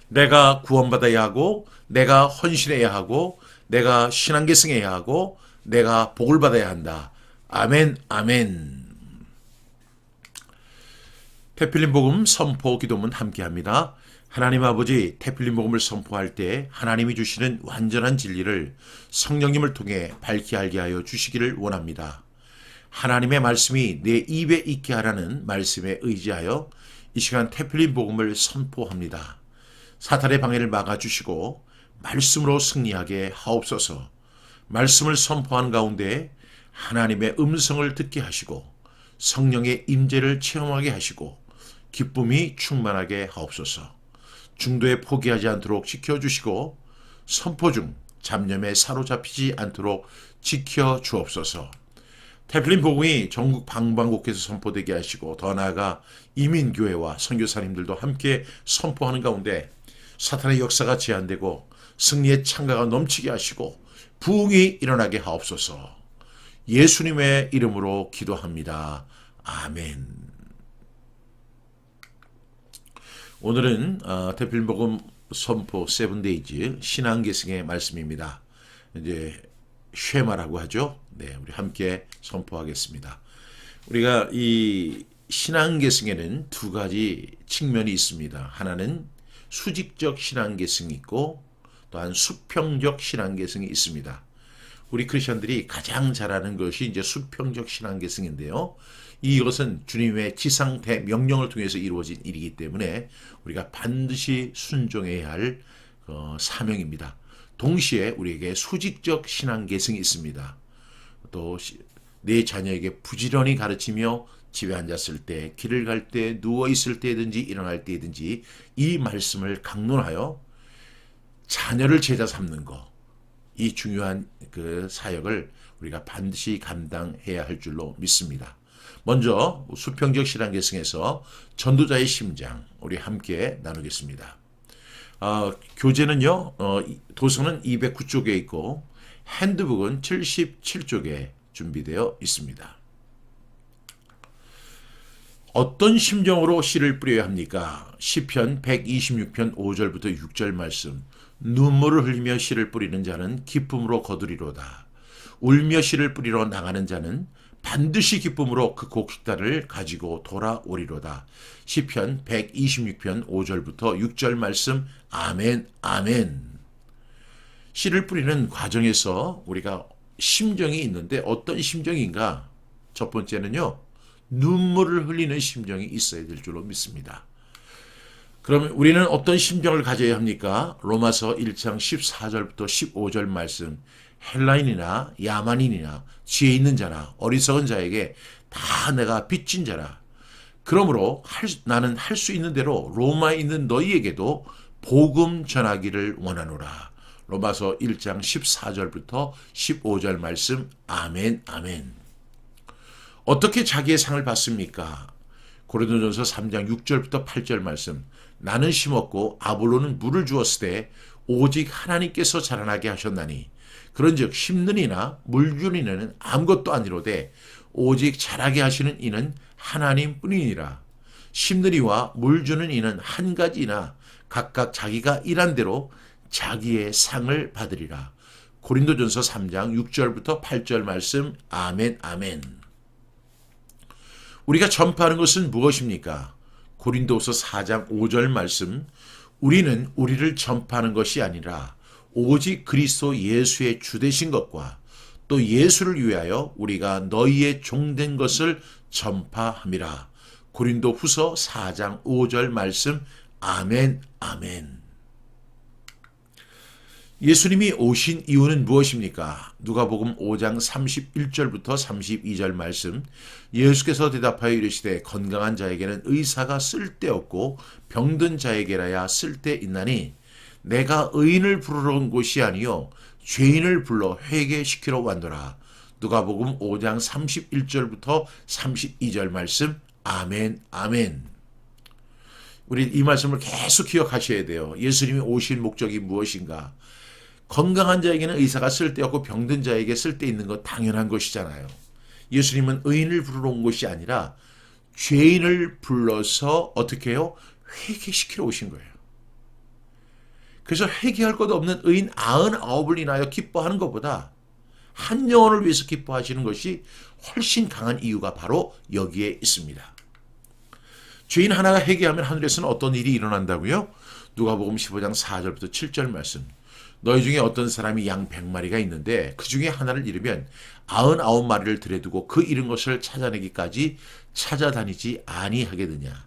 내가 구원받아야 하고, 내가 헌신해야 하고, 내가 신앙계승해야 하고, 내가 복을 받아야 한다. 아멘, 아멘. 태필린 복음 선포 기도문 함께합니다. 하나님 아버지, 태필린 복음을 선포할 때 하나님이 주시는 완전한 진리를 성령님을 통해 밝히 알게 하여 주시기를 원합니다. 하나님의 말씀이 내 입에 있게 하라는 말씀에 의지하여 이 시간 태필린 복음을 선포합니다. 사탄의 방해를 막아주시고 말씀으로 승리하게 하옵소서. 말씀을 선포한 가운데 하나님의 음성을 듣게 하시고 성령의 임재를 체험하게 하시고 기쁨이 충만하게 하옵소서. 중도에 포기하지 않도록 지켜주시고 선포 중 잡념에 사로잡히지 않도록 지켜주옵소서. 태플린 복음이 전국 방방곡곡에서 선포되게 하시고 더 나아가 이민교회와 선교사님들도 함께 선포하는 가운데 사탄의 역사가 제한되고 승리의 창가가 넘치게 하시고 부흥이 일어나게 하옵소서. 예수님의 이름으로 기도합니다. 아멘. 오늘은 태필린 복음 선포 세븐데이즈 신앙계승의 말씀입니다. 이제 쉐마라고 하죠. 네, 우리 함께 선포하겠습니다. 우리가 이 신앙계승에는 두 가지 측면이 있습니다. 하나는 수직적 신앙계승이 있고 또한 수평적 신앙계승이 있습니다. 우리 크리스천들이 가장 잘하는 것이 이제 수평적 신앙계승인데요. 이것은 주님의 지상 대명령을 통해서 이루어진 일이기 때문에 우리가 반드시 순종해야 할 사명입니다. 동시에 우리에게 수직적 신앙계승이 있습니다. 또 내 자녀에게 부지런히 가르치며 집에 앉았을 때, 길을 갈 때, 누워 있을 때든지 일어날 때든지 이 말씀을 강론하여 자녀를 제자 삼는 것, 이 중요한 그 사역을 우리가 반드시 감당해야 할 줄로 믿습니다. 먼저 수평적 신앙계승에서 전도자의 심장 우리 함께 나누겠습니다. 교재는요, 도서는 209쪽에 있고 핸드북은 77쪽에 준비되어 있습니다. 어떤 심정으로 씨를 뿌려야 합니까? 시편 126편 5절부터 6절 말씀. 눈물을 흘리며 씨를 뿌리는 자는 기쁨으로 거두리로다. 울며 씨를 뿌리러 나가는 자는 반드시 기쁨으로 그 곡식단을 가지고 돌아오리로다. 시편 126편 5절부터 6절 말씀. 아멘, 아멘. 씨를 뿌리는 과정에서 우리가 심정이 있는데 어떤 심정인가? 첫 번째는요, 눈물을 흘리는 심정이 있어야 될 줄로 믿습니다. 그러면 우리는 어떤 심정을 가져야 합니까? 로마서 1장 14절부터 15절 말씀. 헬라인이나 야만인이나 지혜 있는 자나 어리석은 자에게 다 내가 빚진 자라. 그러므로 나는 할 수 있는 대로 로마에 있는 너희에게도 복음 전하기를 원하노라. 로마서 1장 14절부터 15절 말씀. 아멘, 아멘. 어떻게 자기의 상을 받습니까? 고린도전서 3장 6절부터 8절 말씀. 나는 심었고 아볼로는 물을 주었을 때 오직 하나님께서 자라나게 하셨나니 그런즉 심는 이나 물 주는 이는 아무것도 아니로되 오직 자라게 하시는 이는 하나님뿐이니라. 심는 이와 물 주는 이는 한 가지나 각각 자기가 일한 대로 자기의 상을 받으리라. 고린도전서 3장 6절부터 8절 말씀. 아멘, 아멘. 우리가 전파하는 것은 무엇입니까? 고린도서 4장 5절 말씀. 우리는 우리를 전파하는 것이 아니라 오직 그리스도 예수의 주되신 것과 또 예수를 위하여 우리가 너희의 종된 것을 전파함이라. 고린도 후서 4장 5절 말씀. 아멘, 아멘. 예수님이 오신 이유는 무엇입니까? 누가복음 5장 31절부터 32절 말씀. 예수께서 대답하여 이르시되 건강한 자에게는 의사가 쓸데없고 병든 자에게라야 쓸데있나니 내가 의인을 부르러 온 곳이 아니요 죄인을 불러 회개시키러 왔노라. 누가복음 5장 31절부터 32절 말씀. 아멘, 아멘. 우리 이 말씀을 계속 기억하셔야 돼요. 예수님이 오신 목적이 무엇인가? 건강한 자에게는 의사가 쓸데없고 병든 자에게 쓸데있는 것 당연한 것이잖아요. 예수님은 의인을 부르러 온 것이 아니라 죄인을 불러서 어떻게 해요? 회개시키러 오신 거예요. 그래서 회개할 것 없는 의인 99을 인하여 기뻐하는 것보다 한 영혼을 위해서 기뻐하시는 것이 훨씬 강한 이유가 바로 여기에 있습니다. 죄인 하나가 회개하면 하늘에서는 어떤 일이 일어난다고요? 누가복음 15장 4절부터 7절 말씀. 너희 중에 어떤 사람이 양 100마리가 있는데 그 중에 하나를 잃으면 99마리를 들여두고 그 잃은 것을 찾아내기까지 찾아다니지 아니하겠느냐.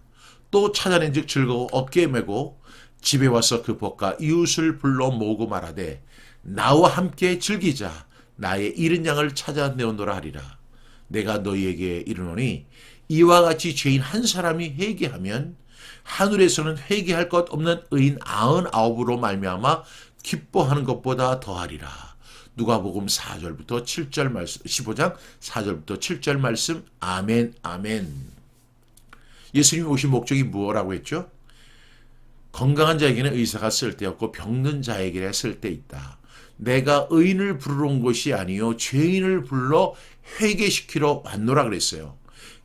또 찾아낸 즉 즐거워 어깨에 메고 집에 와서 그 벗가 이웃을 불러 모으고 말하되 나와 함께 즐기자. 나의 잃은 양을 찾아내오노라 하리라. 내가 너희에게 이르노니 이와 같이 죄인 한 사람이 회개하면 하늘에서는 회개할 것 없는 의인 99으로 말미암아 기뻐하는 것보다 더하리라. 누가복음 4절부터 7절 말씀, 15장 4절부터 7절 말씀. 아멘, 아멘. 예수님이 오신 목적이 무엇이라고 했죠? 건강한 자에게는 의사가 쓸데없고 병든 자에게 쓸데있다. 내가 의인을 부르러 온 것이 아니요 죄인을 불러 회개시키러 왔노라 그랬어요.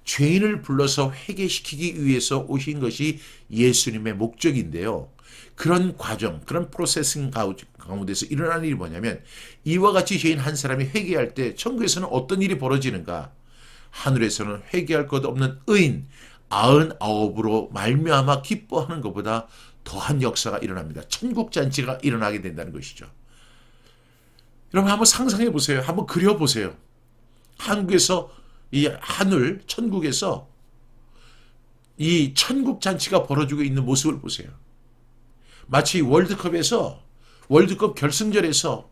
죄인을 불러서 회개시키기 위해서 오신 것이 예수님의 목적인데요. 그런 과정, 그런 프로세싱 가운데서 일어나는 일이 뭐냐면 이와 같이 죄인 한 사람이 회개할 때 천국에서는 어떤 일이 벌어지는가? 하늘에서는 회개할 것 없는 의인 99으로 말미암아 기뻐하는 것보다 더한 역사가 일어납니다. 천국잔치가 일어나게 된다는 것이죠. 여러분 한번 상상해 보세요. 한번 그려 보세요. 한국에서 이 하늘 천국에서 이 천국 잔치가 벌어지고 있는 모습을 보세요. 마치 월드컵에서 월드컵 결승전에서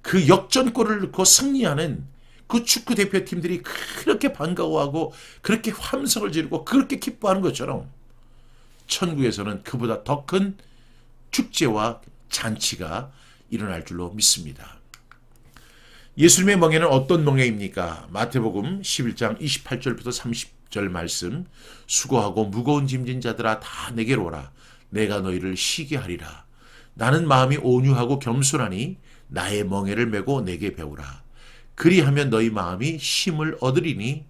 그 역전골을 넣고 승리하는 그 축구 대표팀들이 그렇게 반가워하고 그렇게 함성을 지르고 그렇게 기뻐하는 것처럼 천국에서는 그보다 더 큰 축제와 잔치가 일어날 줄로 믿습니다. 예수님의 멍에는 어떤 멍에입니까? 마태복음 11장 28절부터 30절 말씀. 수고하고 무거운 짐진 자들아 다 내게로 오라. 내가 너희를 쉬게 하리라. 나는 마음이 온유하고 겸손하니 나의 멍에를 메고 내게 배우라. 그리하면 너희 마음이 쉼을 얻으리니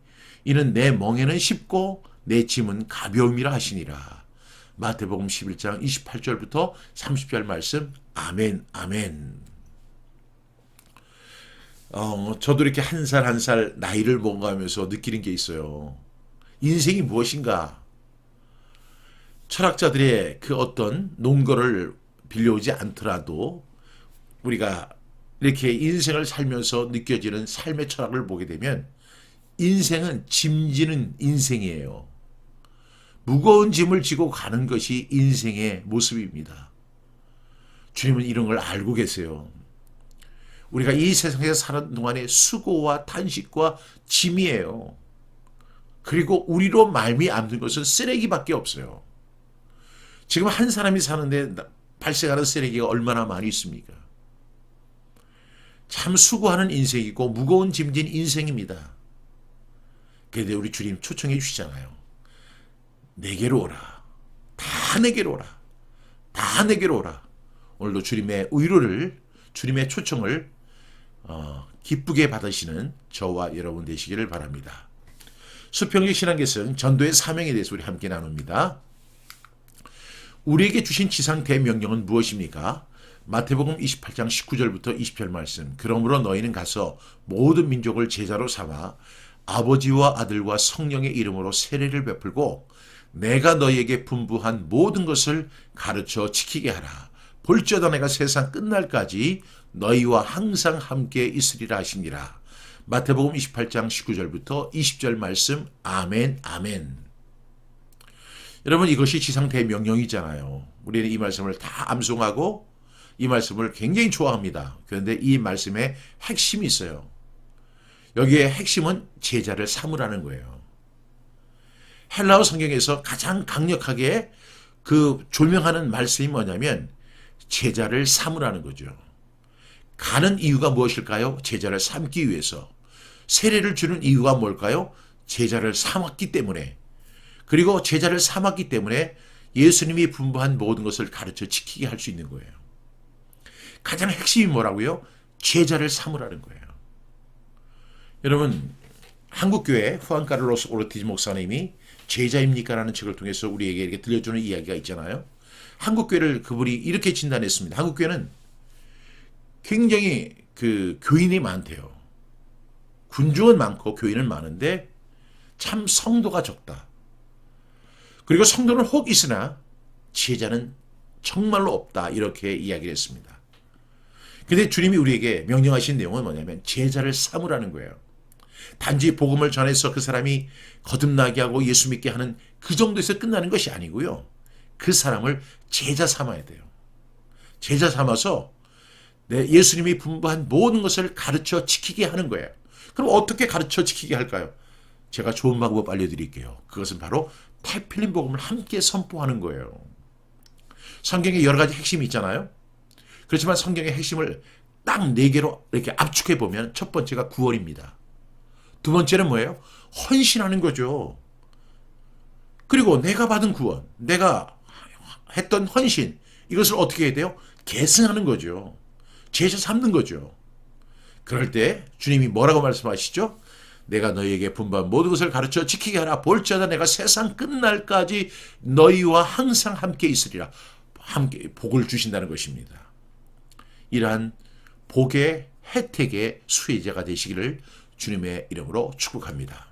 이는 내 멍에는 쉽고 내 짐은 가벼움이라 하시니라. 마태복음 11장 28절부터 30절 말씀. 아멘, 아멘. 저도 이렇게 한 살 한 살 나이를 먹어가면서 느끼는 게 있어요. 인생이 무엇인가? 철학자들의 그 어떤 논거를 빌려오지 않더라도 우리가 이렇게 인생을 살면서 느껴지는 삶의 철학을 보게 되면 인생은 짐지는 인생이에요. 무거운 짐을 지고 가는 것이 인생의 모습입니다. 주님은 이런 걸 알고 계세요. 우리가 이 세상에서 사는 동안의 수고와 탄식과 짐이에요. 그리고 우리로 말미암는 것은 쓰레기밖에 없어요. 지금 한 사람이 사는데 발생하는 쓰레기가 얼마나 많이 있습니까? 참 수고하는 인생이고 무거운 짐진 인생입니다. 그런데 우리 주님 초청해 주시잖아요. 내게로 오라. 다 내게로 오라. 다 내게로 오라. 오늘도 주님의 의로를, 주님의 초청을 기쁘게 받으시는 저와 여러분 되시기를 바랍니다. 수평적 신앙계승 전도의 사명에 대해서 우리 함께 나눕니다. 우리에게 주신 지상 대명령은 무엇입니까? 마태복음 28장 19절부터 20절 말씀. 그러므로 너희는 가서 모든 민족을 제자로 삼아 아버지와 아들과 성령의 이름으로 세례를 베풀고 내가 너희에게 분부한 모든 것을 가르쳐 지키게 하라. 볼지어다 내가 세상 끝날까지 너희와 항상 함께 있으리라 하시니라. 마태복음 28장 19절부터 20절 말씀. 아멘, 아멘. 여러분 이것이 지상 대명령이잖아요. 우리는 이 말씀을 다 암송하고 이 말씀을 굉장히 좋아합니다. 그런데 이 말씀에 핵심이 있어요. 여기에 핵심은 제자를 삼으라는 거예요. 헬라어 성경에서 가장 강력하게 그 조명하는 말씀이 뭐냐면 제자를 삼으라는 거죠. 가는 이유가 무엇일까요? 제자를 삼기 위해서. 세례를 주는 이유가 뭘까요? 제자를 삼았기 때문에. 그리고 제자를 삼았기 때문에 예수님이 분부한 모든 것을 가르쳐 지키게 할 수 있는 거예요. 가장 핵심이 뭐라고요? 제자를 삼으라는 거예요. 여러분 한국교회 후안 카를로스 오르티즈 목사님이 제자입니까? 라는 책을 통해서 우리에게 이렇게 들려주는 이야기가 있잖아요. 한국교회를 그분이 이렇게 진단했습니다. 한국교회는 굉장히 그 교인이 많대요. 군중은 많고 교인은 많은데 참 성도가 적다. 그리고 성도는 혹 있으나 제자는 정말로 없다. 이렇게 이야기를 했습니다. 근데 주님이 우리에게 명령하신 내용은 뭐냐면 제자를 삼으라는 거예요. 단지 복음을 전해서 그 사람이 거듭나게 하고 예수 믿게 하는 그 정도에서 끝나는 것이 아니고요. 그 사람을 제자 삼아야 돼요. 제자 삼아서 예수님이 분부한 모든 것을 가르쳐 지키게 하는 거예요. 그럼 어떻게 가르쳐 지키게 할까요? 제가 좋은 방법 알려드릴게요. 그것은 바로 태필린 복음을 함께 선포하는 거예요. 성경에 여러 가지 핵심이 있잖아요. 그렇지만 성경의 핵심을 딱 4개로 이렇게 압축해 보면 첫 번째가 구원입니다. 두 번째는 뭐예요? 헌신하는 거죠. 그리고 내가 받은 구원, 내가 했던 헌신, 이것을 어떻게 해야 돼요? 계승하는 거죠. 제자 삼는 거죠. 그럴 때 주님이 뭐라고 말씀하시죠? 내가 너희에게 분부한 모든 것을 가르쳐 지키게 하라. 볼지어다 내가 세상 끝날까지 너희와 항상 함께 있으리라. 함께 복을 주신다는 것입니다. 이러한 복의 혜택의 수혜자가 되시기를 주님의 이름으로 축복합니다.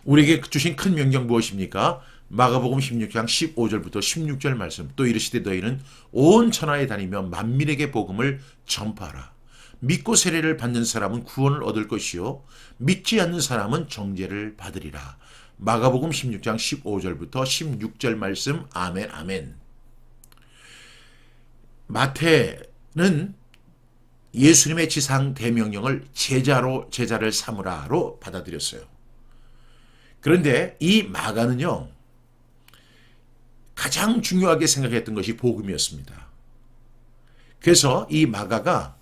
우리에게 주신 큰 명령 무엇입니까? 마가복음 16장 15절부터 16절 말씀. 또 이르시되 너희는 온 천하에 다니며 만민에게 복음을 전파하라. 믿고 세례를 받는 사람은 구원을 얻을 것이요 믿지 않는 사람은 정죄를 받으리라. 마가복음 16장 15절부터 16절 말씀. 아멘 아멘. 마태는 예수님의 지상 대명령을 제자를 삼으라로 받아들였어요. 그런데 이 마가는요, 가장 중요하게 생각했던 것이 복음이었습니다. 그래서 이 마가가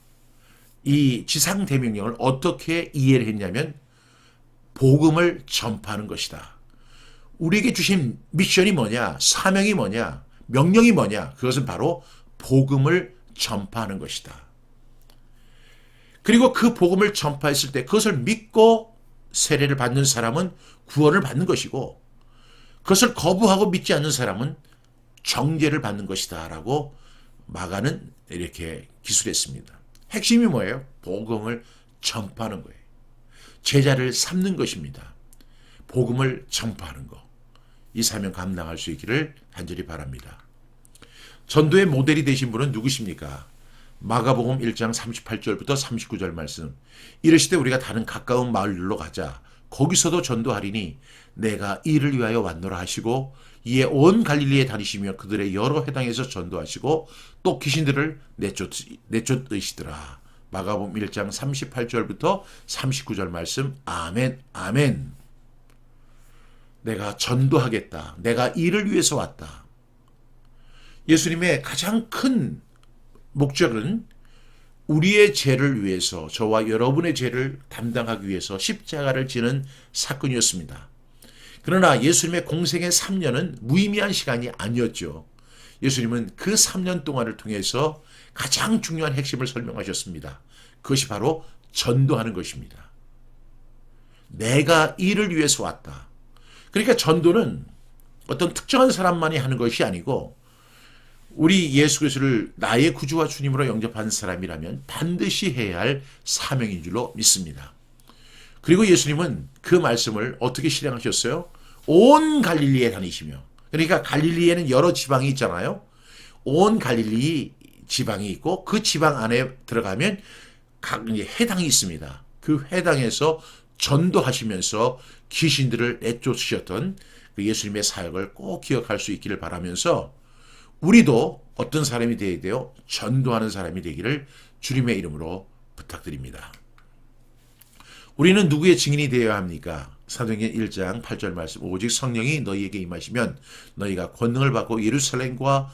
이 지상 대명령을 어떻게 이해를 했냐면 복음을 전파하는 것이다. 우리에게 주신 미션이 뭐냐, 사명이 뭐냐, 명령이 뭐냐, 그것은 바로 복음을 전파하는 것이다. 그리고 그 복음을 전파했을 때 그것을 믿고 세례를 받는 사람은 구원을 받는 것이고 그것을 거부하고 믿지 않는 사람은 정죄를 받는 것이다 라고 마가는 이렇게 기술했습니다. 핵심이 뭐예요? 복음을 전파하는 거예요. 제자를 삼는 것입니다. 복음을 전파하는 것. 이 사명 감당할 수 있기를 간절히 바랍니다. 전도의 모델이 되신 분은 누구십니까? 마가복음 1장 38절부터 39절 말씀. 이르시되 우리가 다른 가까운 마을로 가자. 거기서도 전도하리니 내가 이를 위하여 왔노라 하시고 이에 온 갈릴리에 다니시며 그들의 여러 회당에서 전도하시고 또 귀신들을 내쫓으시더라. 마가복음 1장 38절부터 39절 말씀. 아멘 아멘. 내가 전도하겠다. 내가 이를 위해서 왔다. 예수님의 가장 큰 목적은 우리의 죄를 위해서, 저와 여러분의 죄를 담당하기 위해서 십자가를 지는 사건이었습니다. 그러나 예수님의 공생의 3년은 무의미한 시간이 아니었죠. 예수님은 그 3년 동안을 통해서 가장 중요한 핵심을 설명하셨습니다. 그것이 바로 전도하는 것입니다. 내가 이를 위해서 왔다. 그러니까 전도는 어떤 특정한 사람만이 하는 것이 아니고 우리 예수 그리스도를 나의 구주와 주님으로 영접한 사람이라면 반드시 해야 할 사명인 줄로 믿습니다. 그리고 예수님은 그 말씀을 어떻게 실행하셨어요? 온 갈릴리에 다니시며, 그러니까 갈릴리에는 여러 지방이 있잖아요. 온 갈릴리 지방이 있고 그 지방 안에 들어가면 각 회당이 있습니다. 그 회당에서 전도하시면서 귀신들을 내쫓으셨던 그 예수님의 사역을 꼭 기억할 수 있기를 바라면서 우리도 어떤 사람이 되어야 돼요? 전도하는 사람이 되기를 주님의 이름으로 부탁드립니다. 우리는 누구의 증인이 되어야 합니까? 사도행전 1장 8절 말씀. 오직 성령이 너희에게 임하시면 너희가 권능을 받고 예루살렘과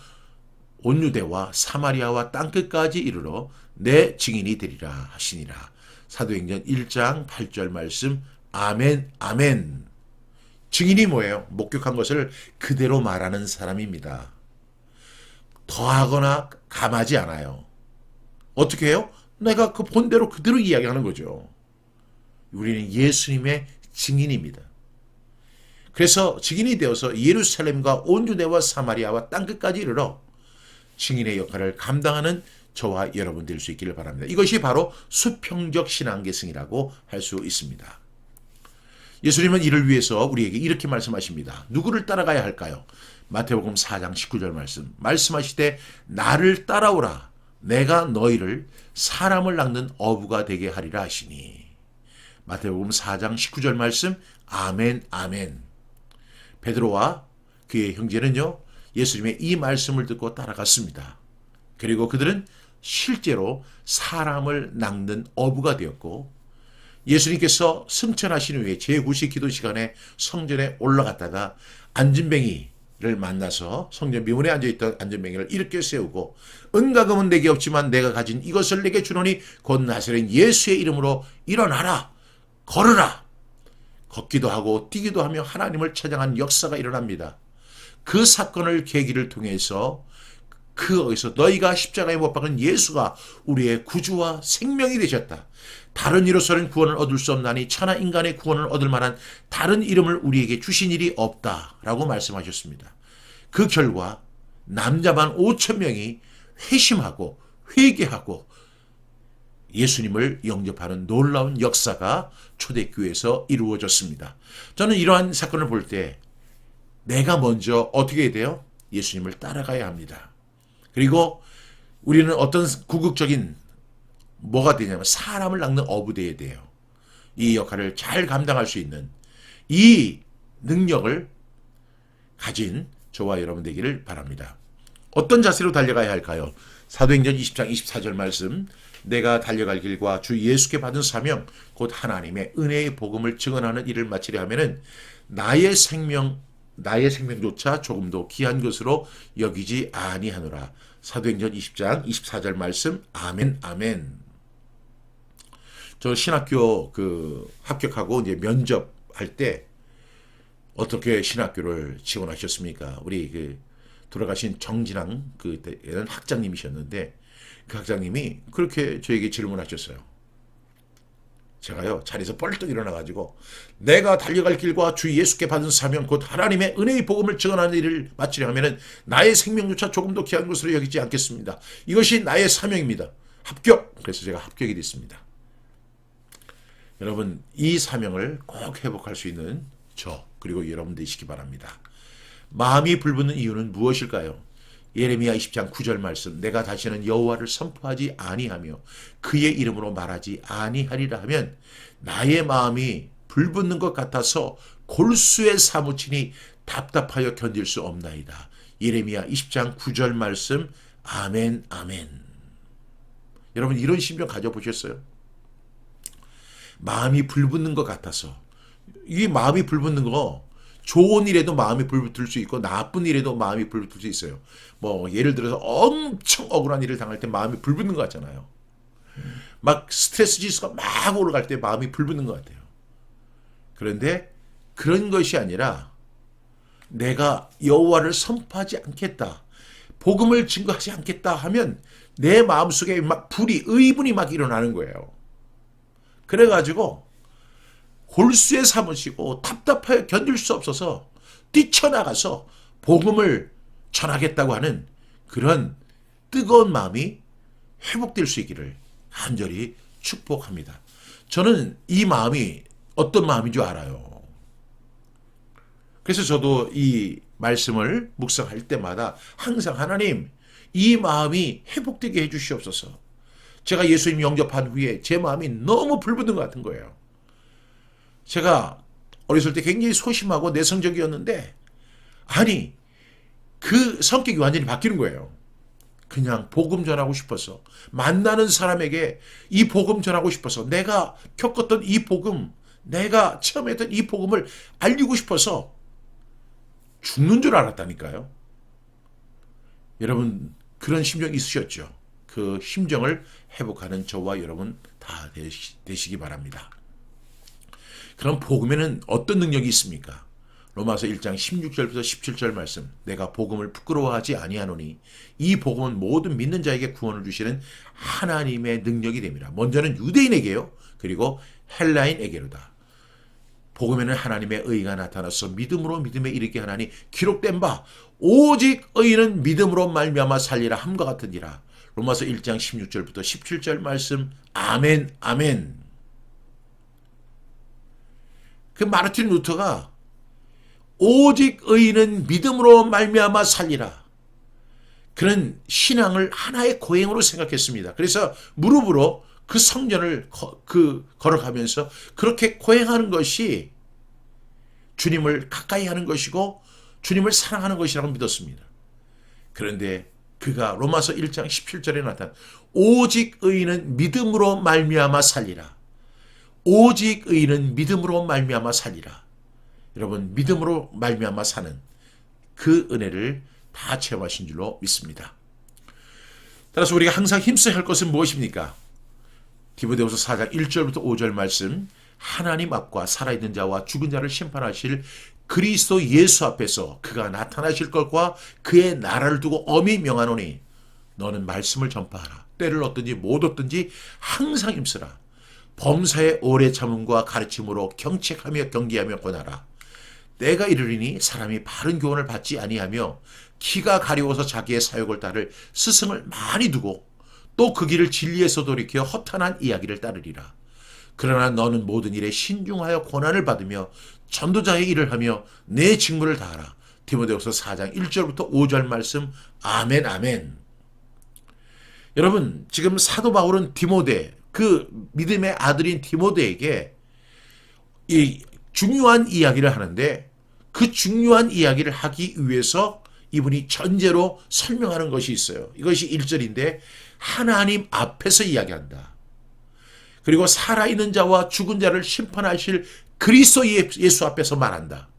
온 유대와 사마리아와 땅끝까지 이르러 내 증인이 되리라 하시니라. 사도행전 1장 8절 말씀. 아멘 아멘. 증인이 뭐예요? 목격한 것을 그대로 말하는 사람입니다. 더하거나 감하지 않아요. 어떻게 해요? 내가 그 본대로 그대로 이야기하는 거죠. 우리는 예수님의 증인입니다. 그래서 증인이 되어서 예루살렘과 온 유대와 사마리아와 땅끝까지 이르러 증인의 역할을 감당하는 저와 여러분 될 수 있기를 바랍니다. 이것이 바로 수평적 신앙계승이라고 할 수 있습니다. 예수님은 이를 위해서 우리에게 이렇게 말씀하십니다. 누구를 따라가야 할까요? 마태복음 4장 19절 말씀하시되 나를 따라오라 내가 너희를 사람을 낚는 어부가 되게 하리라 하시니. 마태복음 4장 19절 말씀. 아멘 아멘. 베드로와 그의 형제는요 예수님의 이 말씀을 듣고 따라갔습니다. 그리고 그들은 실제로 사람을 낚는 어부가 되었고, 예수님께서 승천하신 후에 제9시 기도 시간에 성전에 올라갔다가 안진뱅이를 만나서 성전 미문에 앉아있던 안진뱅이를 일으켜 세우고 은과 금은 내게 없지만 내가 가진 이것을 내게 주노니 곧 나사렛 예수의 이름으로 일어나라 걸으라. 걷기도 하고 뛰기도 하며 하나님을 찬양한 역사가 일어납니다. 그 사건을 계기를 통해서 거기서 너희가 십자가에 못 박은 예수가 우리의 구주와 생명이 되셨다. 다른 이로서는 구원을 얻을 수 없나니 천하 인간의 구원을 얻을 만한 다른 이름을 우리에게 주신 일이 없다라고 말씀하셨습니다. 그 결과 남자만 5천 명이 회심하고 회개하고 예수님을 영접하는 놀라운 역사가 초대교회에서 이루어졌습니다. 저는 이러한 사건을 볼 때 내가 먼저 어떻게 해야 돼요? 예수님을 따라가야 합니다. 그리고 우리는 어떤 궁극적인 뭐가 되냐면 사람을 낚는 어부대에 돼요. 이 역할을 잘 감당할 수 있는 이 능력을 가진 저와 여러분 되기를 바랍니다. 어떤 자세로 달려가야 할까요? 사도행전 20장 24절 말씀. 내가 달려갈 길과 주 예수께 받은 사명 곧 하나님의 은혜의 복음을 증언하는 일을 마치려 하면은 나의 생명조차 조금도 귀한 것으로 여기지 아니하노라. 사도행전 20장 24절 말씀. 아멘 아멘. 저 신학교 합격하고 이제 면접할 때 어떻게 신학교를 지원하셨습니까? 우리 돌아가신 정진왕 그때는 학장님이셨는데 그 학장님이 그렇게 저에게 질문하셨어요. 제가요 자리에서 뻘떡 일어나가지고 내가 달려갈 길과 주 예수께 받은 사명 곧 하나님의 은혜의 복음을 증언하는 일을 마치려 하면은 나의 생명조차 조금도 귀한 것으로 여기지 않겠습니다. 이것이 나의 사명입니다. 합격! 그래서 제가 합격이 됐습니다. 여러분 이 사명을 꼭 회복할 수 있는 저 그리고 여러분 되시기 바랍니다. 마음이 불붙는 이유는 무엇일까요? 예레미야 20장 9절 말씀. 내가 다시는 여호와를 선포하지 아니하며 그의 이름으로 말하지 아니하리라 하면 나의 마음이 불붙는 것 같아서 골수에 사무치니 답답하여 견딜 수 없나이다. 예레미야 20장 9절 말씀. 아멘 아멘. 여러분 이런 심정 가져보셨어요? 마음이 불붙는 것 같아서. 이 마음이 불붙는 거 좋은 일에도 마음이 불붙을 수 있고 나쁜 일에도 마음이 불붙을 수 있어요. 뭐 예를 들어서 엄청 억울한 일을 당할 때 마음이 불붙는 것 같잖아요. 막 스트레스 지수가 막 올라갈 때 마음이 불붙는 것 같아요. 그런데 그런 것이 아니라 내가 여호와를 선포하지 않겠다. 복음을 증거하지 않겠다 하면 내 마음속에 막 의분이 막 일어나는 거예요. 그래가지고 골수에 사무치고 답답하여 견딜 수 없어서 뛰쳐나가서 복음을 전하겠다고 하는 그런 뜨거운 마음이 회복될 수 있기를 간절히 축복합니다. 저는 이 마음이 어떤 마음인 줄 알아요. 그래서 저도 이 말씀을 묵상할 때마다 항상 하나님 이 마음이 회복되게 해주시옵소서. 제가 예수님 영접한 후에 제 마음이 너무 불붙는 것 같은 거예요. 제가 어렸을 때 굉장히 소심하고 내성적이었는데 아니 그 성격이 완전히 바뀌는 거예요. 그냥 복음 전하고 싶어서 만나는 사람에게 이 복음 전하고 싶어서 내가 겪었던 이 복음 내가 체험했던 이 복음을 알리고 싶어서 죽는 줄 알았다니까요. 여러분 그런 심정 있으셨죠? 그 심정을 회복하는 저와 여러분 다 되시기 바랍니다. 그럼 복음에는 어떤 능력이 있습니까? 로마서 1장 16절부터 17절 말씀. 내가 복음을 부끄러워하지 아니하노니 이 복음은 모든 믿는 자에게 구원을 주시는 하나님의 능력이 됩니다. 먼저는 유대인에게요. 그리고 헬라인에게로다. 복음에는 하나님의 의가 나타나서 믿음으로 믿음에 이르게 하나니 기록된 바 오직 의인은 믿음으로 말미암아 살리라 함과 같으니라. 로마서 1장 16절부터 17절 말씀. 아멘 아멘. 그 마르틴 루터가 오직 의인은 믿음으로 말미암아 살리라, 그런 신앙을 하나의 고행으로 생각했습니다. 그래서 무릎으로 그 성전을 걸어가면서 그렇게 고행하는 것이 주님을 가까이 하는 것이고 주님을 사랑하는 것이라고 믿었습니다. 그런데 그가 로마서 1장 17절에 나타난 오직 의인은 믿음으로 말미암아 살리라. 오직 의인은 믿음으로 말미암아 살리라. 여러분, 믿음으로 말미암아 사는 그 은혜를 다 체험하신 줄로 믿습니다. 따라서 우리가 항상 힘써야 할 것은 무엇입니까? 디모데후서 4장 1절부터 5절 말씀. 하나님 앞과 살아있는 자와 죽은 자를 심판하실 그리스도 예수 앞에서 그가 나타나실 것과 그의 나라를 두고 엄히 명하노니 너는 말씀을 전파하라. 때를 얻든지 못 얻든지 항상 힘쓰라. 범사의 오래 참음과 가르침으로 경책하며 경계하며 권하라. 때가 이르리니 사람이 바른 교훈을 받지 아니하며 키가 가려워서 자기의 사욕을 따를 스승을 많이 두고 또 그 길을 진리에서 돌이켜 허탄한 이야기를 따르리라. 그러나 너는 모든 일에 신중하여 고난을 받으며 전도자의 일을 하며 내 직무를 다하라. 디모데후서 4장 1절부터 5절 말씀. 아멘 아멘. 여러분, 지금 사도 바울은 디모데, 그 믿음의 아들인 디모데에게 이 중요한 이야기를 하는데, 그 중요한 이야기를 하기 위해서 이분이 전제로 설명하는 것이 있어요. 이것이 1절인데 하나님 앞에서 이야기한다. 그리고 살아있는 자와 죽은 자를 심판하실 그리스도 예수 앞에서 말한다.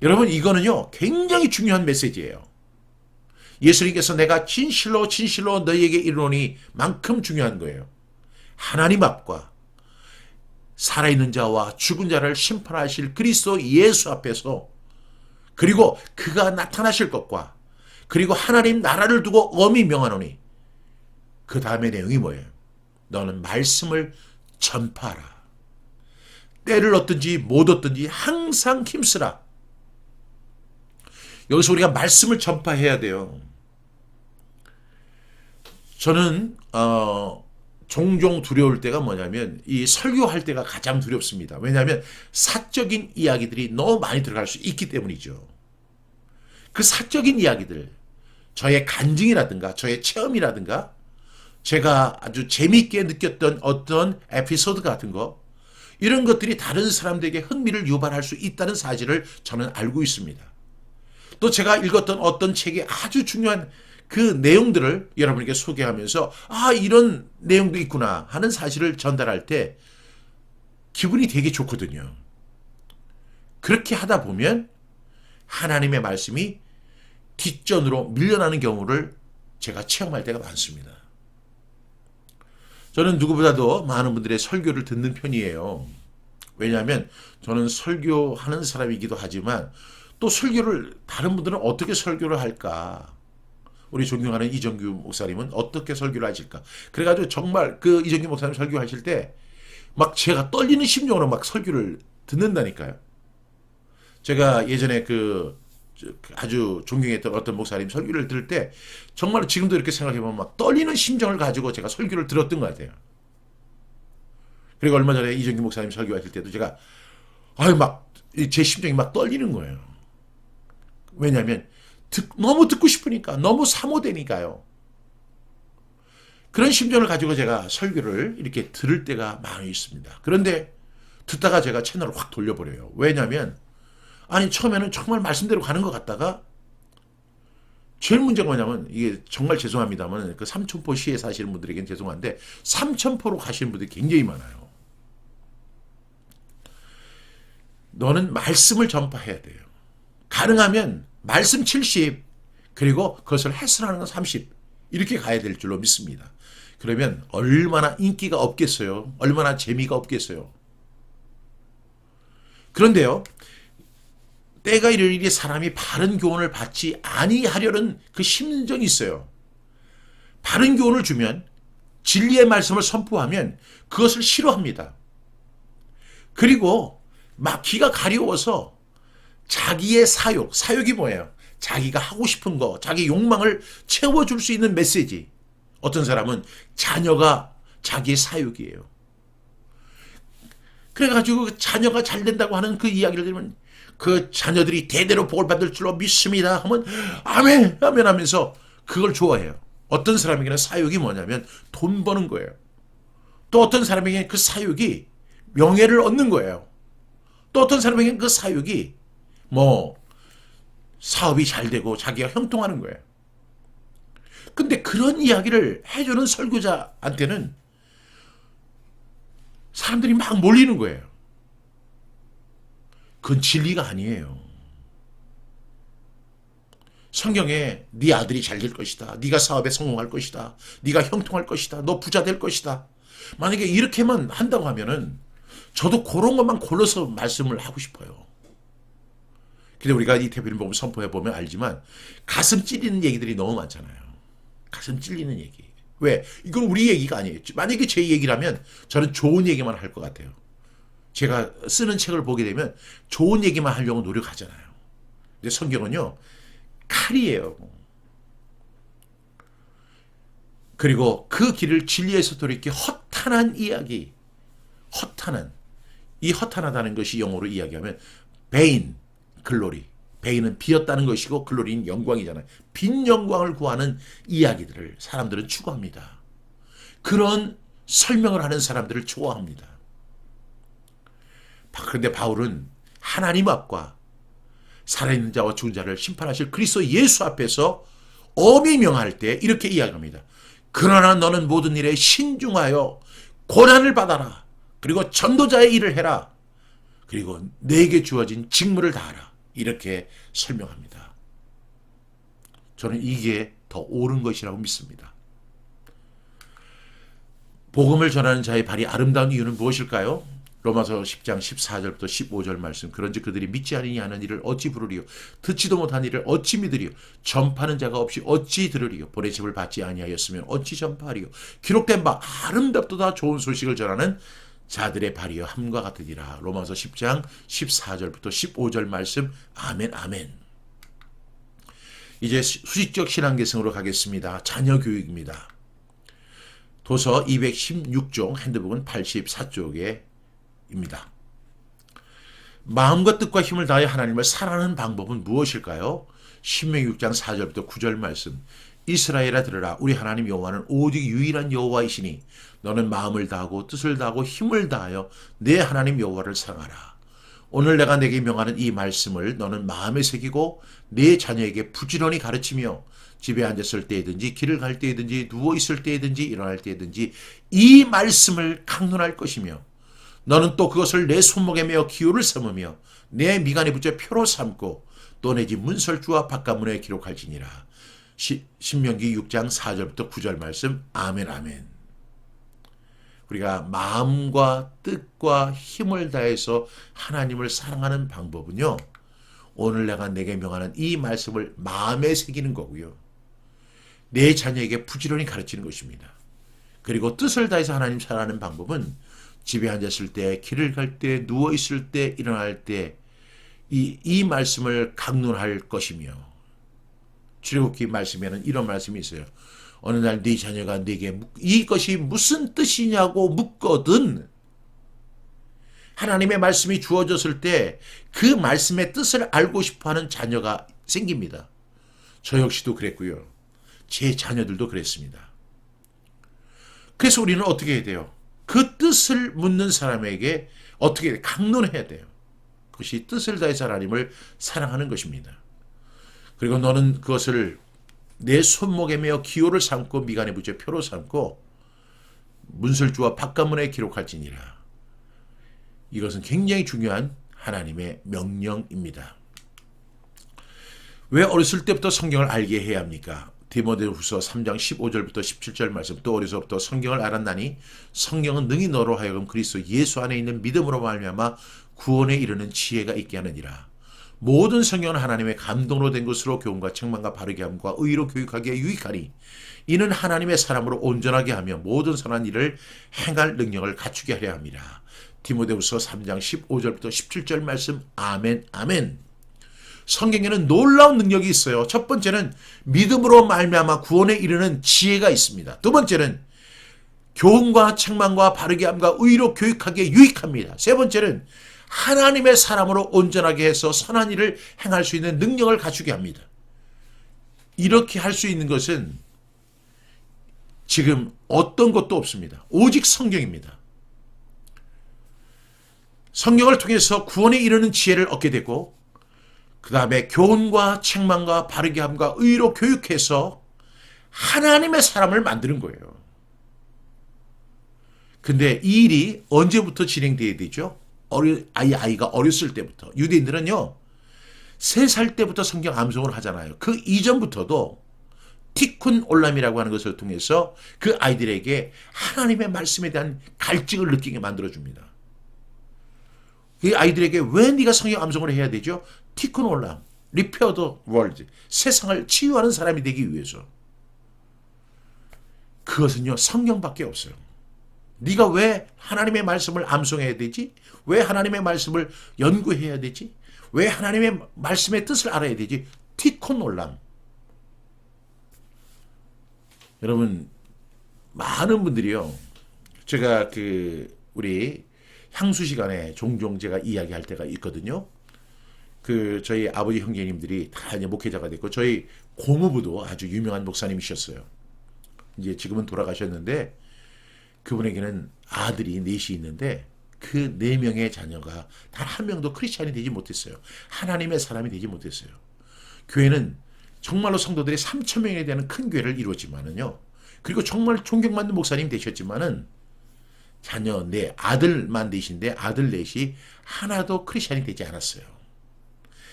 여러분, 이거는요 굉장히 중요한 메시지예요. 예수님께서 내가 진실로 진실로 너희에게 이르노니 만큼 중요한 거예요. 하나님 앞과 살아있는 자와 죽은 자를 심판하실 그리스도 예수 앞에서, 그리고 그가 나타나실 것과 그리고 하나님 나라를 두고 엄히 명하노니, 그 다음의 내용이 뭐예요? 너는 말씀을 전파하라. 때를 얻든지 못 얻든지 항상 힘쓰라. 여기서 우리가 말씀을 전파해야 돼요. 저는 종종 두려울 때가 뭐냐면 이 설교할 때가 가장 두렵습니다. 왜냐하면 사적인 이야기들이 너무 많이 들어갈 수 있기 때문이죠. 그 사적인 이야기들, 저의 간증이라든가 저의 체험이라든가 제가 아주 재미있게 느꼈던 어떤 에피소드 같은 거, 이런 것들이 다른 사람들에게 흥미를 유발할 수 있다는 사실을 저는 알고 있습니다. 또 제가 읽었던 어떤 책의 아주 중요한 그 내용들을 여러분에게 소개하면서 이런 내용도 있구나 하는 사실을 전달할 때 기분이 되게 좋거든요. 그렇게 하다 보면 하나님의 말씀이 뒷전으로 밀려나는 경우를 제가 체험할 때가 많습니다. 저는 누구보다도 많은 분들의 설교를 듣는 편이에요. 왜냐하면 저는 설교하는 사람이기도 하지만 또 설교를 다른 분들은 어떻게 설교를 할까? 우리 존경하는 이정규 목사님은 어떻게 설교를 하실까? 그래가지고 정말 그 이정규 목사님 설교하실 때 막 제가 떨리는 심정으로 막 설교를 듣는다니까요. 제가 예전에 아주 존경했던 어떤 목사님 설교를 들을 때 정말 지금도 이렇게 생각해보면 막 떨리는 심정을 가지고 제가 설교를 들었던 것 같아요. 그리고 얼마 전에 이정규 목사님 설교하실 때도 제가 막 제 심정이 막 떨리는 거예요. 왜냐하면 너무 듣고 싶으니까, 너무 사모되니까요. 그런 심정을 가지고 제가 설교를 이렇게 들을 때가 많이 있습니다. 그런데 듣다가 제가 채널을 확 돌려버려요. 왜냐하면 처음에는 정말 말씀대로 가는 것 같다가 제일 문제가 뭐냐면, 이게 정말 죄송합니다만 그 삼천포 시에 사시는 분들에게는 죄송한데 삼천포로 가시는 분들이 굉장히 많아요. 너는 말씀을 전파해야 돼요. 가능하면 말씀 70, 그리고 그것을 해설하는 건 30, 이렇게 가야 될 줄로 믿습니다. 그러면 얼마나 인기가 없겠어요? 얼마나 재미가 없겠어요? 그런데요, 때가 이르리니 사람이 바른 교훈을 받지 아니하려는 그 심정이 있어요. 바른 교훈을 주면, 진리의 말씀을 선포하면 그것을 싫어합니다. 그리고 막 기가 가려워서 자기의 사욕이 뭐예요? 자기가 하고 싶은 거, 자기 욕망을 채워줄 수 있는 메시지. 어떤 사람은 자녀가 자기의 사욕이에요. 그래가지고 자녀가 잘 된다고 하는 그 이야기를 들으면 그 자녀들이 대대로 복을 받을 줄로 믿습니다 하면 아멘 아멘 하면서 그걸 좋아해요. 어떤 사람에게는 사욕이 뭐냐면 돈 버는 거예요. 또 어떤 사람에게는 그 사욕이 명예를 얻는 거예요. 또 어떤 사람에게는 그 사욕이 뭐 사업이 잘 되고 자기가 형통하는 거예요. 근데 그런 이야기를 해주는 설교자한테는 사람들이 막 몰리는 거예요. 그건 진리가 아니에요. 성경에 네 아들이 잘 될 것이다. 네가 사업에 성공할 것이다. 네가 형통할 것이다. 너 부자 될 것이다. 만약에 이렇게만 한다고 하면은 저도 그런 것만 골라서 말씀을 하고 싶어요. 근데 우리가 이 대표님 보면 선포해 보면 알지만 가슴 찔리는 얘기들이 너무 많잖아요. 가슴 찔리는 얘기. 왜? 이건 우리 얘기가 아니에요. 만약에 제 얘기라면 저는 좋은 얘기만 할 것 같아요. 제가 쓰는 책을 보게 되면 좋은 얘기만 하려고 노력하잖아요. 근데 성경은요, 칼이에요. 그리고 그 길을 진리에서 돌이켜 허탄한 이야기, 이 허탄하다는 것이 영어로 이야기하면 vain, 글로리. vain은 비었다는 것이고 글로리는 영광이잖아요. 빈 영광을 구하는 이야기들을 사람들은 추구합니다. 그런 설명을 하는 사람들을 좋아합니다. 그런데 바울은 하나님 앞과 살아있는 자와 죽은 자를 심판하실 그리스도 예수 앞에서 엄히 명할 때 이렇게 이야기합니다. 그러나 너는 모든 일에 신중하여 고난을 받아라. 그리고 전도자의 일을 해라. 그리고 내게 주어진 직무를 다하라. 이렇게 설명합니다. 저는 이게 더 옳은 것이라고 믿습니다. 복음을 전하는 자의 발이 아름다운 이유는 무엇일까요? 로마서 10장 14절부터 15절 말씀. 그런즉 그들이 믿지 아니니 하는 일을 어찌 부르리요? 듣지도 못한 일을 어찌 믿으리요? 전파하는 자가 없이 어찌 들으리요? 보내심을 받지 아니하였으면 어찌 전파하리요? 기록된 바 아름답도다 좋은 소식을 전하는 자들의 발이여 함과 같으니라. 로마서 10장 14절부터 15절 말씀. 아멘 아멘. 이제 수식적 신앙계승으로 가겠습니다. 자녀 교육입니다. 도서 216종, 핸드북은 84쪽에 입니다. 마음과 뜻과 힘을 다해 하나님을 사랑하는 방법은 무엇일까요? 신명기 6장 4절부터 9절 말씀. 이스라엘아 들으라. 우리 하나님 여호와는 오직 유일한 여호와이시니 너는 마음을 다하고 뜻을 다하고 힘을 다하여 내 하나님 여호와를 사랑하라. 오늘 내가 내게 명하는 이 말씀을 너는 마음에 새기고 내 자녀에게 부지런히 가르치며 집에 앉았을 때든지 길을 갈 때든지 누워있을 때든지 일어날 때든지 이 말씀을 강론할 것이며 너는 또 그것을 내 손목에 메어 기호를 삼으며 내 미간에 붙여 표로 삼고 또 내 집 문설주와 바깥문에 기록할지니라. 신명기 6장 4절부터 9절 말씀. 아멘 아멘. 우리가 마음과 뜻과 힘을 다해서 하나님을 사랑하는 방법은요, 오늘 내가 내게 명하는 이 말씀을 마음에 새기는 거고요, 내 자녀에게 부지런히 가르치는 것입니다. 그리고 뜻을 다해서 하나님 사랑하는 방법은 집에 앉았을 때, 길을 갈 때, 누워있을 때, 일어날 때 이 말씀을 강론할 것이며, 출애굽기 말씀에는 이런 말씀이 있어요. 어느 날 네 자녀가 네게 이것이 무슨 뜻이냐고 묻거든 하나님의 말씀이 주어졌을 때 그 말씀의 뜻을 알고 싶어하는 자녀가 생깁니다. 저 역시도 그랬고요. 제 자녀들도 그랬습니다. 그래서 우리는 어떻게 해야 돼요? 그 뜻을 묻는 사람에게 어떻게 강론해야 돼요. 그것이 뜻을 다해서 하나님을 사랑하는 것입니다. 그리고 너는 그것을 내 손목에 메어 기호를 삼고 미간에 붙여 표로 삼고 문설주와 바깥문에 기록할지니라. 이것은 굉장히 중요한 하나님의 명령입니다. 왜 어렸을 때부터 성경을 알게 해야 합니까? 디모데후서 3장 15절부터 17절 말씀. 또 어려서부터 성경을 알았나니 성경은 능히 너로 하여금 그리스도 예수 안에 있는 믿음으로 말미암아 구원에 이르는 지혜가 있게 하느니라. 모든 성경은 하나님의 감동으로 된 것으로 교훈과 책망과 바르게 함과 의로 교육하기에 유익하니 이는 하나님의 사람으로 온전하게 하며 모든 선한 일을 행할 능력을 갖추게 하려 함이라. 디모데후서 3장 15절부터 17절 말씀. 아멘 아멘. 성경에는 놀라운 능력이 있어요. 첫 번째는 믿음으로 말미암아 구원에 이르는 지혜가 있습니다. 두 번째는 교훈과 책망과 바르게 함과 의로 교육하기에 유익합니다. 세 번째는 하나님의 사람으로 온전하게 해서 선한 일을 행할 수 있는 능력을 갖추게 합니다. 이렇게 할 수 있는 것은 지금 어떤 것도 없습니다. 오직 성경입니다. 성경을 통해서 구원에 이르는 지혜를 얻게 되고 그 다음에 교훈과 책망과 바르게 함과 의로 교육해서 하나님의 사람을 만드는 거예요. 근데 이 일이 언제부터 진행돼야 되죠? 아이가 어렸을 때부터. 유대인들은요, 3살 때부터 성경 암송을 하잖아요. 그 이전부터도 티쿤 올람이라고 하는 것을 통해서 그 아이들에게 하나님의 말씀에 대한 갈증을 느끼게 만들어줍니다. 그 아이들에게 왜 네가 성경 암송을 해야 되죠? 티쿤 올람, 리페어 더 월드, 세상을 치유하는 사람이 되기 위해서. 그것은요, 성경밖에 없어요. 네가 왜 하나님의 말씀을 암송해야 되지? 왜 하나님의 말씀을 연구해야 되지? 왜 하나님의 말씀의 뜻을 알아야 되지? 티콘 올람. 여러분, 많은 분들이요, 제가 우리 향수 시간에 종종 제가 이야기할 때가 있거든요. 저희 아버지 형제님들이 다 이제 목회자가 됐고, 저희 고모부도 아주 유명한 목사님이셨어요. 이제 지금은 돌아가셨는데, 그분에게는 아들이 4이 있는데 그 4명의 자녀가 단 한 명도 크리스찬이 되지 못했어요. 하나님의 사람이 되지 못했어요. 교회는 정말로 성도들이 3,000명에 대한 큰 교회를 이루었지만은요. 그리고 정말 존경받는 목사님 되셨지만은 자녀 아들만 4인데 아들 4이 하나도 크리스찬이 되지 않았어요.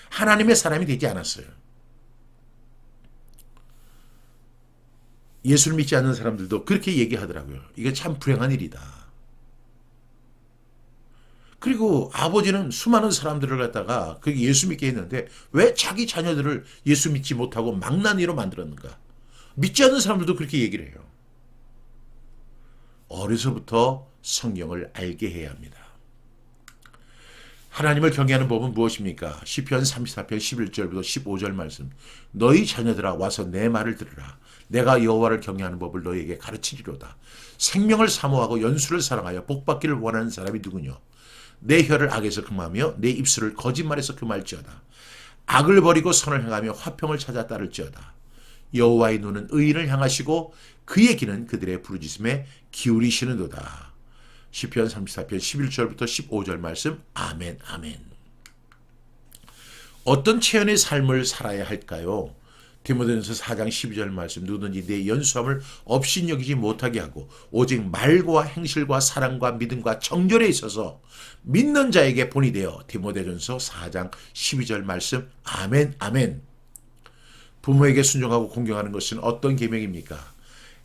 하나님의 사람이 되지 않았어요. 예수를 믿지 않는 사람들도 그렇게 얘기하더라고요. 이게 참 불행한 일이다. 그리고 아버지는 수많은 사람들을 갖다가 그게 예수 믿게 했는데 왜 자기 자녀들을 예수 믿지 못하고 망나니로 만들었는가? 믿지 않는 사람들도 그렇게 얘기를 해요. 어려서부터 성경을 알게 해야 합니다. 하나님을 경외하는 법은 무엇입니까? 시편 34편 11절부터 15절 말씀. 너희 자녀들아 와서 내 말을 들으라. 내가 여호와를 경외하는 법을 너희에게 가르치리로다. 생명을 사모하고 연수를 사랑하여 복받기를 원하는 사람이 누구뇨? 내 혀를 악에서 금하며 내 입술을 거짓말에서 금할지어다. 악을 버리고 선을 행하며 화평을 찾아 따를지어다. 여호와의 눈은 의인을 향하시고 그의 귀는 그들의 부르짖음에 기울이시는도다. 시편 34편 11절부터 15절 말씀. 아멘 아멘. 어떤 체연의 삶을 살아야 할까요? 디모데전서 4장 12절 말씀. 누구든지 내 연수함을 업신여기지 못하게 하고 오직 말과 행실과 사랑과 믿음과 정결에 있어서 믿는 자에게 본이 되어. 디모데전서 4장 12절 말씀. 아멘 아멘. 부모에게 순종하고 공경하는 것은 어떤 계명입니까?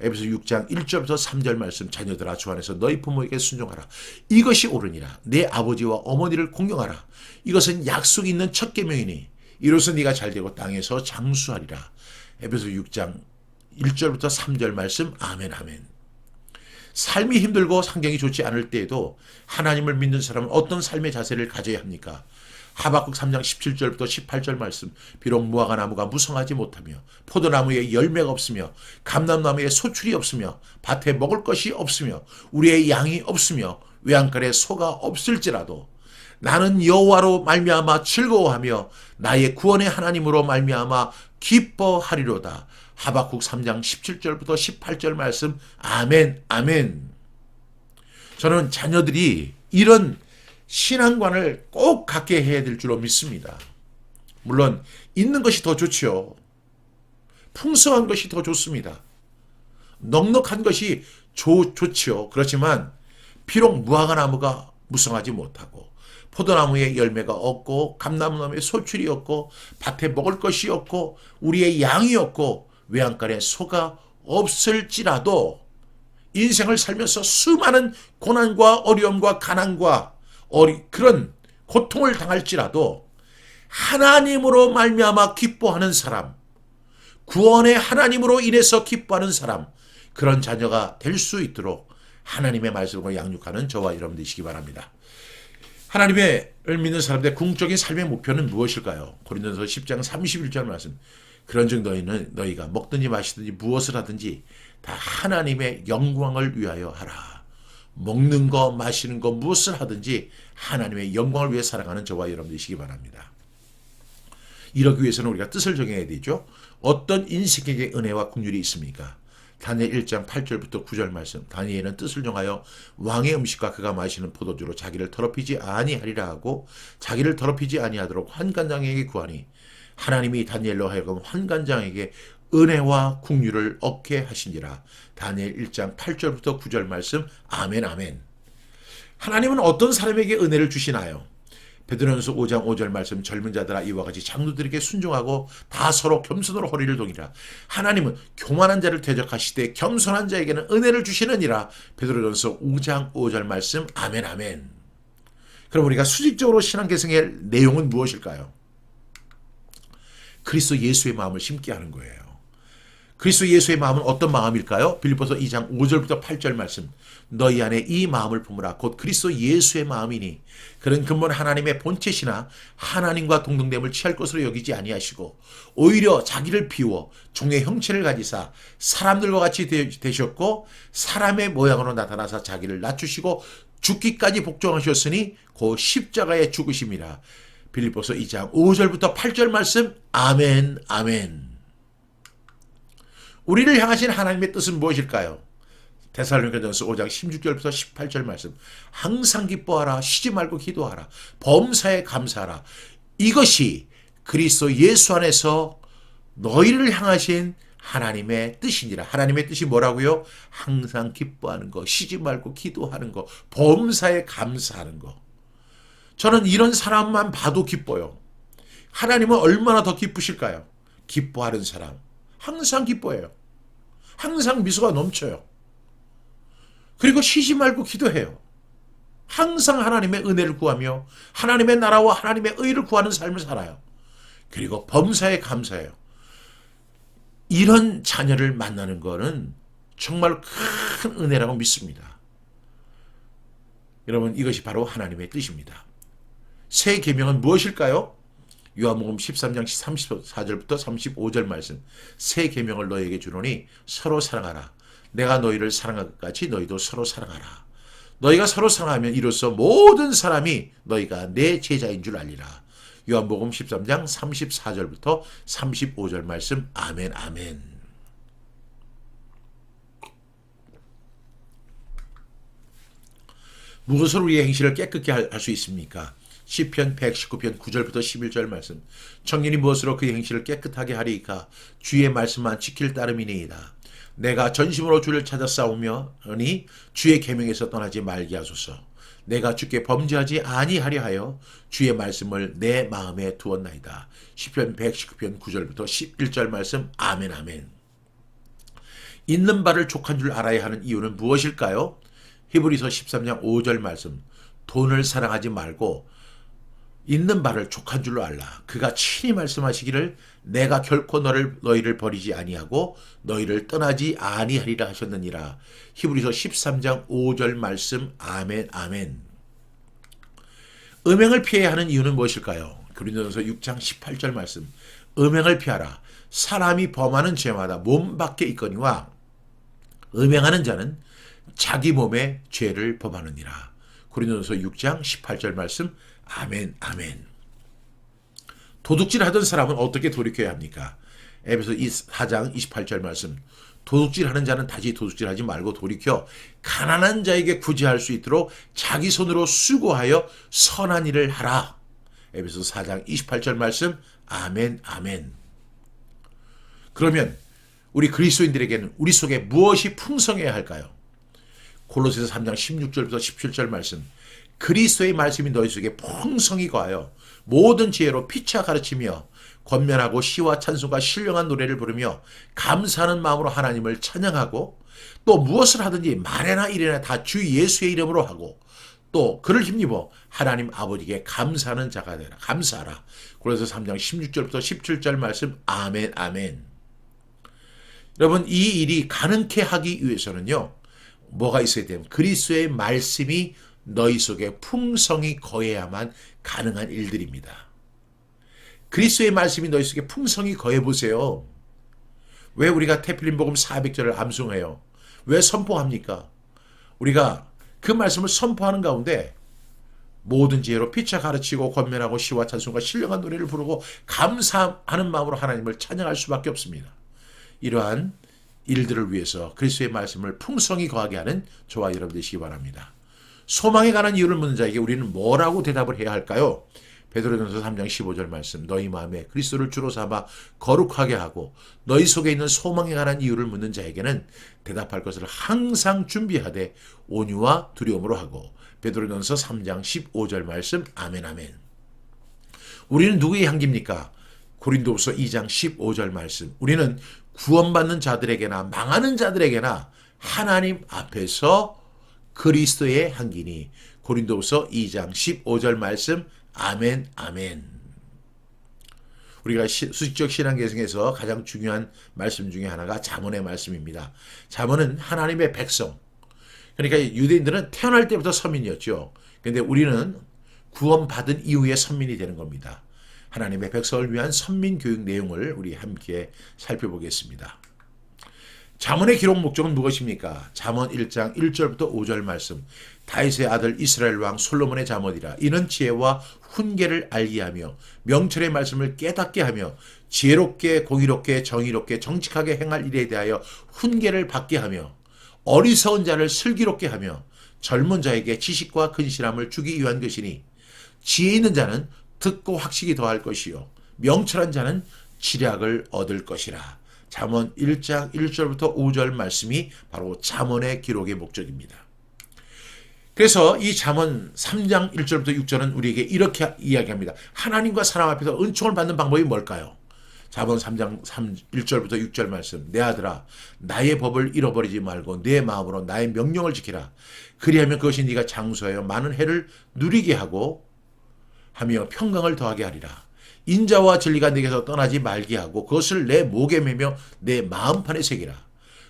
에베소 6장 1절부터 3절 말씀. 자녀들아 주 안에서 너희 부모에게 순종하라. 이것이 옳으니라. 내 아버지와 어머니를 공경하라. 이것은 약속이 있는 첫 계명이니 이로써 네가 잘되고 땅에서 장수하리라. 에베소 6장 1절부터 3절 말씀. 아멘 아멘. 삶이 힘들고 환경이 좋지 않을 때에도 하나님을 믿는 사람은 어떤 삶의 자세를 가져야 합니까? 하박국 3장 17절부터 18절 말씀. 비록 무화과 나무가 무성하지 못하며 포도나무에 열매가 없으며 감람나무에 소출이 없으며 밭에 먹을 것이 없으며 우리의 양이 없으며 외양간에 소가 없을지라도 나는 여호와로 말미암아 즐거워하며 나의 구원의 하나님으로 말미암아 기뻐하리로다. 하박국 3장 17절부터 18절 말씀. 아멘 아멘. 저는 자녀들이 이런 신앙관을 꼭 갖게 해야 될 줄로 믿습니다. 물론 있는 것이 더 좋죠. 풍성한 것이 더 좋습니다. 넉넉한 것이 좋지요. 그렇지만 비록 무화과 나무가 무성하지 못하고 포도나무에 열매가 없고 감람나무에 소출이 없고 밭에 먹을 것이 없고 우리의 양이 없고 외양간에 소가 없을지라도 인생을 살면서 수많은 고난과 어려움과 가난과 그런 고통을 당할지라도 하나님으로 말미암아 기뻐하는 사람, 구원의 하나님으로 인해서 기뻐하는 사람, 그런 자녀가 될 수 있도록 하나님의 말씀으로 양육하는 저와 여러분 되시기 바랍니다. 하나님을 믿는 사람들의 궁극적인 삶의 목표는 무엇일까요? 고린도서 10장 31절 말씀. 그런즉 너희가 먹든지 마시든지 무엇을 하든지 다 하나님의 영광을 위하여 하라. 먹는 거 마시는 거 무엇을 하든지 하나님의 영광을 위해 살아가는 저와 여러분이시기 바랍니다. 이러기 위해서는 우리가 뜻을 정해야 되죠. 어떤 인생에게 은혜와 긍휼이 있습니까? 다니엘 1장 8절부터 9절 말씀. 다니엘은 뜻을 정하여 왕의 음식과 그가 마시는 포도주로 자기를 더럽히지 아니하리라 하고 자기를 더럽히지 아니하도록 환관장에게 구하니 하나님이 다니엘로 하여금 환관장에게 은혜와 긍휼을 얻게 하시니라. 다니엘 1장 8절부터 9절 말씀. 아멘 아멘. 하나님은 어떤 사람에게 은혜를 주시나요? 베드로전서 5장 5절 말씀. 젊은 자들아 이와 같이 장로들에게 순종하고 다 서로 겸손으로 허리를 동이라. 하나님은 교만한 자를 대적하시되 겸손한 자에게는 은혜를 주시느니라. 베드로전서 5장 5절 말씀. 아멘 아멘. 그럼 우리가 수직적으로 신앙계승의 내용은 무엇일까요? 그리스도 예수의 마음을 심게 하는 거예요. 그리스도 예수의 마음은 어떤 마음일까요? 빌립보서 2장 5절부터 8절 말씀. 너희 안에 이 마음을 품으라. 곧 그리스도 예수의 마음이니 그는 근본 하나님의 본체시나 하나님과 동등됨을 취할 것으로 여기지 아니하시고 오히려 자기를 비워 종의 형체를 가지사 사람들과 같이 되셨고 사람의 모양으로 나타나사 자기를 낮추시고 죽기까지 복종하셨으니 곧 십자가에 죽으심이라. 빌립보서 2장 5절부터 8절 말씀. 아멘 아멘. 우리를 향하신 하나님의 뜻은 무엇일까요? 데살로니가전서 5장 16절부터 18절 말씀. 항상 기뻐하라. 쉬지 말고 기도하라. 범사에 감사하라. 이것이 그리스도 예수 안에서 너희를 향하신 하나님의 뜻이니라. 하나님의 뜻이 뭐라고요? 항상 기뻐하는 거, 쉬지 말고 기도하는 거, 범사에 감사하는 거. 저는 이런 사람만 봐도 기뻐요. 하나님은 얼마나 더 기쁘실까요? 기뻐하는 사람. 항상 기뻐해요. 항상 미소가 넘쳐요. 그리고 쉬지 말고 기도해요. 항상 하나님의 은혜를 구하며 하나님의 나라와 하나님의 의를 구하는 삶을 살아요. 그리고 범사에 감사해요. 이런 자녀를 만나는 것은 정말 큰 은혜라고 믿습니다. 여러분, 이것이 바로 하나님의 뜻입니다. 새 계명은 무엇일까요? 요한복음 13장 34절부터 35절 말씀. 새 계명을 너희에게 주노니 서로 사랑하라. 내가 너희를 사랑한 것 같이 너희도 서로 사랑하라. 너희가 서로 사랑하면 이로써 모든 사람이 너희가 내 제자인 줄 알리라. 요한복음 13장 34절부터 35절 말씀. 아멘 아멘. 무엇으로 우리의 행실을 깨끗게 할 수 있습니까? 시편 119편 9절부터 11절 말씀. 청년이 무엇으로 그의 행실을 깨끗하게 하리이까? 주의 말씀만 지킬 따름이니이다. 내가 전심으로 주를 찾아 싸우며니 주의 계명에서 떠나지 말게 하소서. 내가 주께 범죄하지 아니하려 하여 주의 말씀을 내 마음에 두었나이다. 시편 119편 9절부터 11절 말씀. 아멘 아멘. 있는 바를 족한 줄 알아야 하는 이유는 무엇일까요? 히브리서 13장 5절 말씀. 돈을 사랑하지 말고 있는 바를 족한 줄로 알라. 그가 친히 말씀하시기를 내가 결코 너희를 버리지 아니하고 너희를 떠나지 아니하리라 하셨느니라. 히브리서 13장 5절 말씀. 아멘 아멘. 음행을 피해야 하는 이유는 무엇일까요? 고린도전서 6장 18절 말씀. 음행을 피하라. 사람이 범하는 죄마다 몸 밖에 있거니와 음행하는 자는 자기 몸에 죄를 범하느니라. 고린도전서 6장 18절 말씀. 아멘 아멘. 도둑질 하던 사람은 어떻게 돌이켜야 합니까? 에베소 4장 28절 말씀. 도둑질하는 자는 다시 도둑질하지 말고 돌이켜 가난한 자에게 구제할 수 있도록 자기 손으로 수고하여 선한 일을 하라. 에베소 4장 28절 말씀. 아멘 아멘. 그러면 우리 그리스도인들에게는 우리 속에 무엇이 풍성해야 할까요? 골로새서 3장 16절부터 17절 말씀. 그리스도의 말씀이 너희 속에 풍성히 거하여 모든 지혜로 피차 가르치며 권면하고 시와 찬송과 신령한 노래를 부르며 감사하는 마음으로 하나님을 찬양하고 또 무엇을 하든지 말이나 일이나 다 주 예수의 이름으로 하고 또 그를 힘입어 하나님 아버지께 감사하는 자가 되라. 감사하라. 골로새서 3장 16절부터 17절 말씀. 아멘 아멘. 여러분, 이 일이 가능케 하기 위해서는요, 뭐가 있어야 돼요? 그리스도의 말씀이 너희 속에 풍성이 거해야만 가능한 일들입니다. 그리스도의 말씀이 너희 속에 풍성히 거해 보세요. 왜 우리가 테필린복음 400절을 암송해요? 왜 선포합니까? 우리가 그 말씀을 선포하는 가운데 모든 지혜로 피차 가르치고 권면하고 시와 찬송과 신령한 노래를 부르고 감사하는 마음으로 하나님을 찬양할 수밖에 없습니다. 이러한 일들을 위해서 그리스도의 말씀을 풍성히 거하게 하는 저와 여러분 되시기 바랍니다. 소망에 관한 이유를 묻는 자에게 우리는 뭐라고 대답을 해야 할까요? 베드로전서 3장 15절 말씀, 너희 마음에 그리스도를 주로 삼아 거룩하게 하고 너희 속에 있는 소망에 관한 이유를 묻는 자에게는 대답할 것을 항상 준비하되 온유와 두려움으로 하고. 베드로전서 3장 15절 말씀, 아멘 아멘. 우리는 누구의 향기입니까? 고린도후서 2장 15절 말씀, 우리는 구원받는 자들에게나 망하는 자들에게나 하나님 앞에서 그리스도의 향기니. 고린도후서 2장 15절 말씀, 아멘 아멘. 우리가 수직적 신앙 계승에서 가장 중요한 말씀 중에 하나가 잠언의 말씀입니다. 잠언은 하나님의 백성, 그러니까 유대인들은 태어날 때부터 선민이었죠. 그런데 우리는 구원받은 이후에 선민이 되는 겁니다. 하나님의 백성을 위한 선민 교육 내용을 우리 함께 살펴보겠습니다. 잠언의 기록 목적은 무엇입니까? 잠언 1장 1절부터 5절 말씀, 다윗의 아들 이스라엘 왕 솔로몬의 잠언이라. 이는 지혜와 훈계를 알게 하며 명철의 말씀을 깨닫게 하며 지혜롭게 공의롭게 정의롭게 정직하게 행할 일에 대하여 훈계를 받게 하며 어리석은 자를 슬기롭게 하며 젊은 자에게 지식과 근실함을 주기 위한 것이니. 지혜 있는 자는 듣고 학식이 더할 것이요 명철한 자는 지략을 얻을 것이라. 잠언 1장 1절부터 5절 말씀이 바로 잠언의 기록의 목적입니다. 그래서 이 잠언 3장 1절부터 6절은 우리에게 이렇게 이야기합니다. 하나님과 사람 앞에서 은총을 받는 방법이 뭘까요? 잠언 3장 1절부터 6절 말씀, 내 아들아 나의 법을 잃어버리지 말고 내 마음으로 나의 명령을 지키라. 그리하면 그것이 네가 장수하여 많은 해를 누리게 하고 하며 평강을 더하게 하리라. 인자와 진리가 네게서 떠나지 말게 하고 그것을 내 목에 매며 내 마음판에 새기라.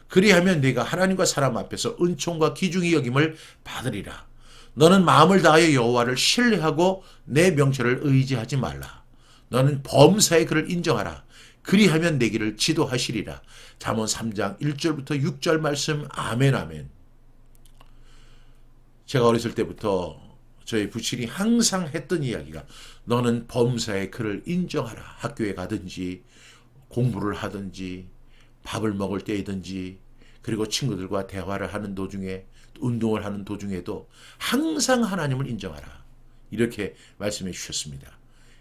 그리하면 네가 하나님과 사람 앞에서 은총과 기중의 여김을 받으리라. 너는 마음을 다하여 여호와를 신뢰하고 내 명철을 의지하지 말라. 너는 범사의 그를 인정하라. 그리하면 내 길을 지도하시리라. 잠언 3장 1절부터 6절 말씀, 아멘 아멘. 제가 어렸을 때부터 저희 부친이 항상 했던 이야기가, 너는 범사의 그를 인정하라. 학교에 가든지 공부를 하든지 밥을 먹을 때이든지 그리고 친구들과 대화를 하는 도중에 운동을 하는 도중에도 항상 하나님을 인정하라. 이렇게 말씀해 주셨습니다.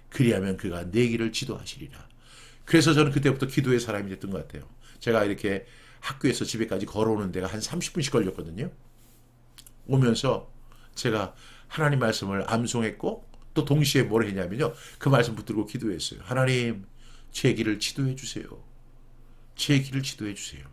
그리하면 그가 내 길을 지도하시리라. 그래서 저는 그때부터 기도의 사람이 됐던 것 같아요. 제가 이렇게 학교에서 집에까지 걸어오는 데가 한 30분씩 걸렸거든요. 오면서 제가 하나님 말씀을 암송했고 또 동시에 뭘 했냐면요. 그 말씀 붙들고 기도했어요. 하나님, 제 길을 지도해 주세요. 제 길을 지도해 주세요.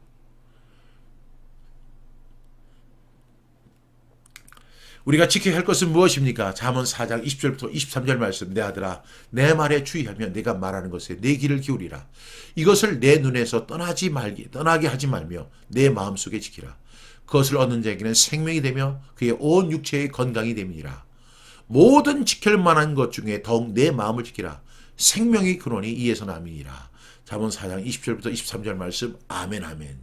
우리가 지켜야 할 것은 무엇입니까? 잠언 4장 20절부터 23절 말씀, 내 아들아 내 말에 주의하며 내가 말하는 것에 내 귀를 기울이라. 이것을 내 눈에서 떠나게 하지 말며 내 마음속에 지키라. 그것을 얻는 자에게는 생명이 되며 그의 온 육체의 건강이 됨이니라. 모든 지킬 만한 것 중에 더욱 내 마음을 지키라. 생명의 근원이 이에서 남이니라. 잠언 4장 20절부터 23절 말씀, 아멘 아멘.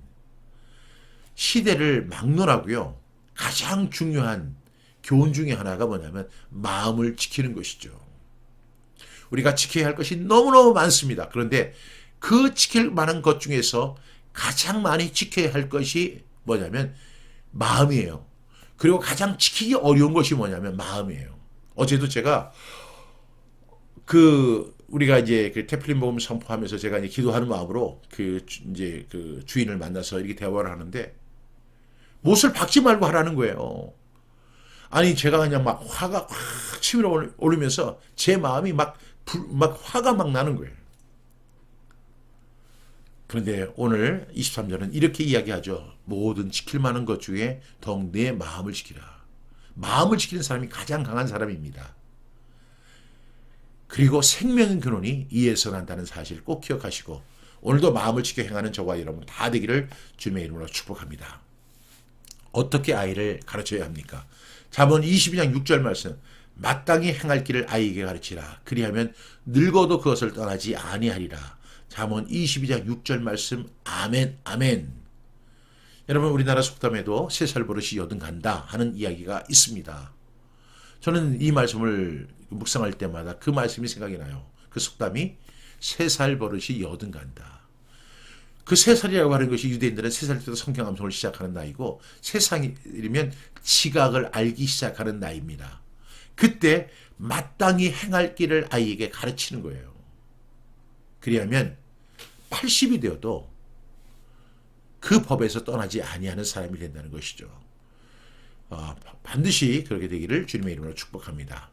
시대를 막론하고요, 가장 중요한 교훈 중에 하나가 뭐냐면 마음을 지키는 것이죠. 우리가 지켜야 할 것이 너무너무 많습니다. 그런데 그 지킬 만한 것 중에서 가장 많이 지켜야 할 것이 뭐냐면 마음이에요. 그리고 가장 지키기 어려운 것이 뭐냐면 마음이에요. 어제도 제가 우리가 이제 그 테필린 복음 선포하면서 제가 이제 기도하는 마음으로 그 주인을 만나서 이렇게 대화를 하는데 못을 박지 말고 하라는 거예요. 아니 제가 그냥 막 화가 확 치밀어 오르면서 제 마음이 막 화가 막 나는 거예요. 그런데 오늘 23절은 이렇게 이야기하죠. 모든 지킬 만한 것 중에 더욱 내 마음을 지키라. 마음을 지키는 사람이 가장 강한 사람입니다. 그리고 생명의 근원이 이에서 난다는 사실 꼭 기억하시고 오늘도 마음을 지켜 행하는 저와 여러분 다 되기를 주님의 이름으로 축복합니다. 어떻게 아이를 가르쳐야 합니까? 잠언 22장 6절 말씀. 마땅히 행할 길을 아이에게 가르치라. 그리하면 늙어도 그것을 떠나지 아니하리라. 잠언 22장 6절 말씀. 아멘, 아멘. 여러분, 우리나라 속담에도 3살 버릇이 여든 간다 하는 이야기가 있습니다. 저는 이 말씀을 묵상할 때마다 그 말씀이 생각이 나요. 그 속담이 3살 버릇이 여든 간다. 그 3살이라고 하는 것이 유대인들은 3살 때부터 성경 암송을 시작하는 나이고 3살이면 지각을 알기 시작하는 나이입니다. 그때 마땅히 행할 길을 아이에게 가르치는 거예요. 그리하면 80이 되어도 그 법에서 떠나지 아니하는 사람이 된다는 것이죠. 반드시 그렇게 되기를 주님의 이름으로 축복합니다.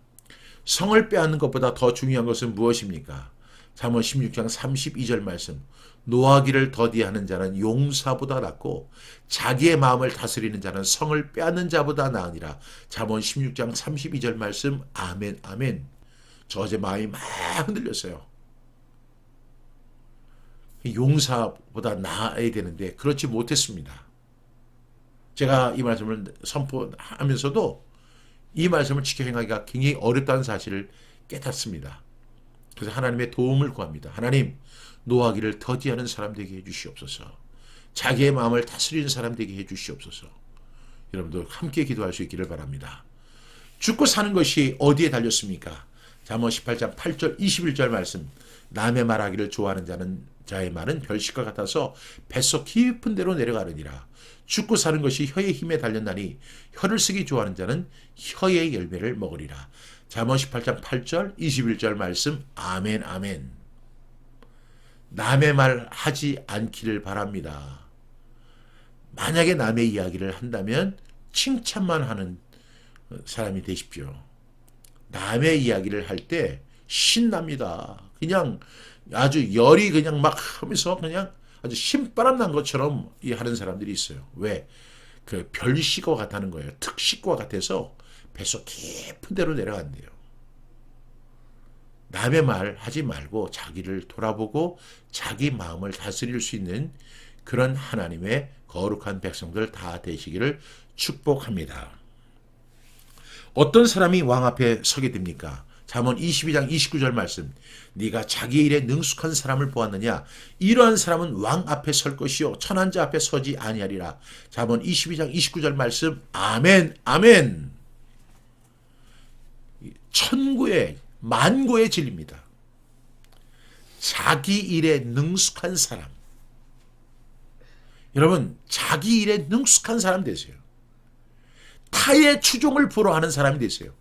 성을 빼앗는 것보다 더 중요한 것은 무엇입니까? 잠언 16장 32절 말씀. 노하기를 더디하는 자는 용사보다 낫고 자기의 마음을 다스리는 자는 성을 빼앗는 자보다 나으니라. 잠언 16장 32절 말씀. 아멘, 아멘. 저 어제 마음이 막 흔들렸어요. 용사보다 나아야 되는데 그렇지 못했습니다. 제가 이 말씀을 선포하면서도 이 말씀을 지켜 행하기가 굉장히 어렵다는 사실을 깨닫습니다. 그래서 하나님의 도움을 구합니다. 하나님, 노하기를 더디하는 사람 되게 해주시옵소서. 자기의 마음을 다스리는 사람 되게 해주시옵소서. 여러분들 함께 기도할 수 있기를 바랍니다. 죽고 사는 것이 어디에 달렸습니까? 잠언 18장 8절 21절 말씀. 남의 말하기를 좋아하는 자의 말은 별식과 같아서 뱃속 깊은 데로 내려가느니라. 죽고 사는 것이 혀의 힘에 달렸나니 혀를 쓰기 좋아하는 자는 혀의 열매를 먹으리라. 잠언 18장 8절 21절 말씀. 아멘, 아멘. 남의 말 하지 않기를 바랍니다. 만약에 남의 이야기를 한다면 칭찬만 하는 사람이 되십시오. 남의 이야기를 할 때 신납니다. 그냥 아주 열이 그냥 막 하면서 그냥 아주 신바람 난 것처럼 하는 사람들이 있어요. 왜? 그 별식과 같다는 거예요. 특식과 같아서 뱃속 깊은 데로 내려간대요. 남의 말 하지 말고 자기를 돌아보고 자기 마음을 다스릴 수 있는 그런 하나님의 거룩한 백성들 다 되시기를 축복합니다. 어떤 사람이 왕 앞에 서게 됩니까? 잠언 22장 29절 말씀. 네가 자기 일에 능숙한 사람을 보았느냐? 이러한 사람은 왕 앞에 설 것이요 천한 자 앞에 서지 아니하리라. 잠언 22장 29절 말씀. 아멘, 아멘. 천구의 만고의 진리입니다. 자기 일에 능숙한 사람. 여러분, 자기 일에 능숙한 사람 되세요. 타의 추종을 불허하는 사람이 되세요.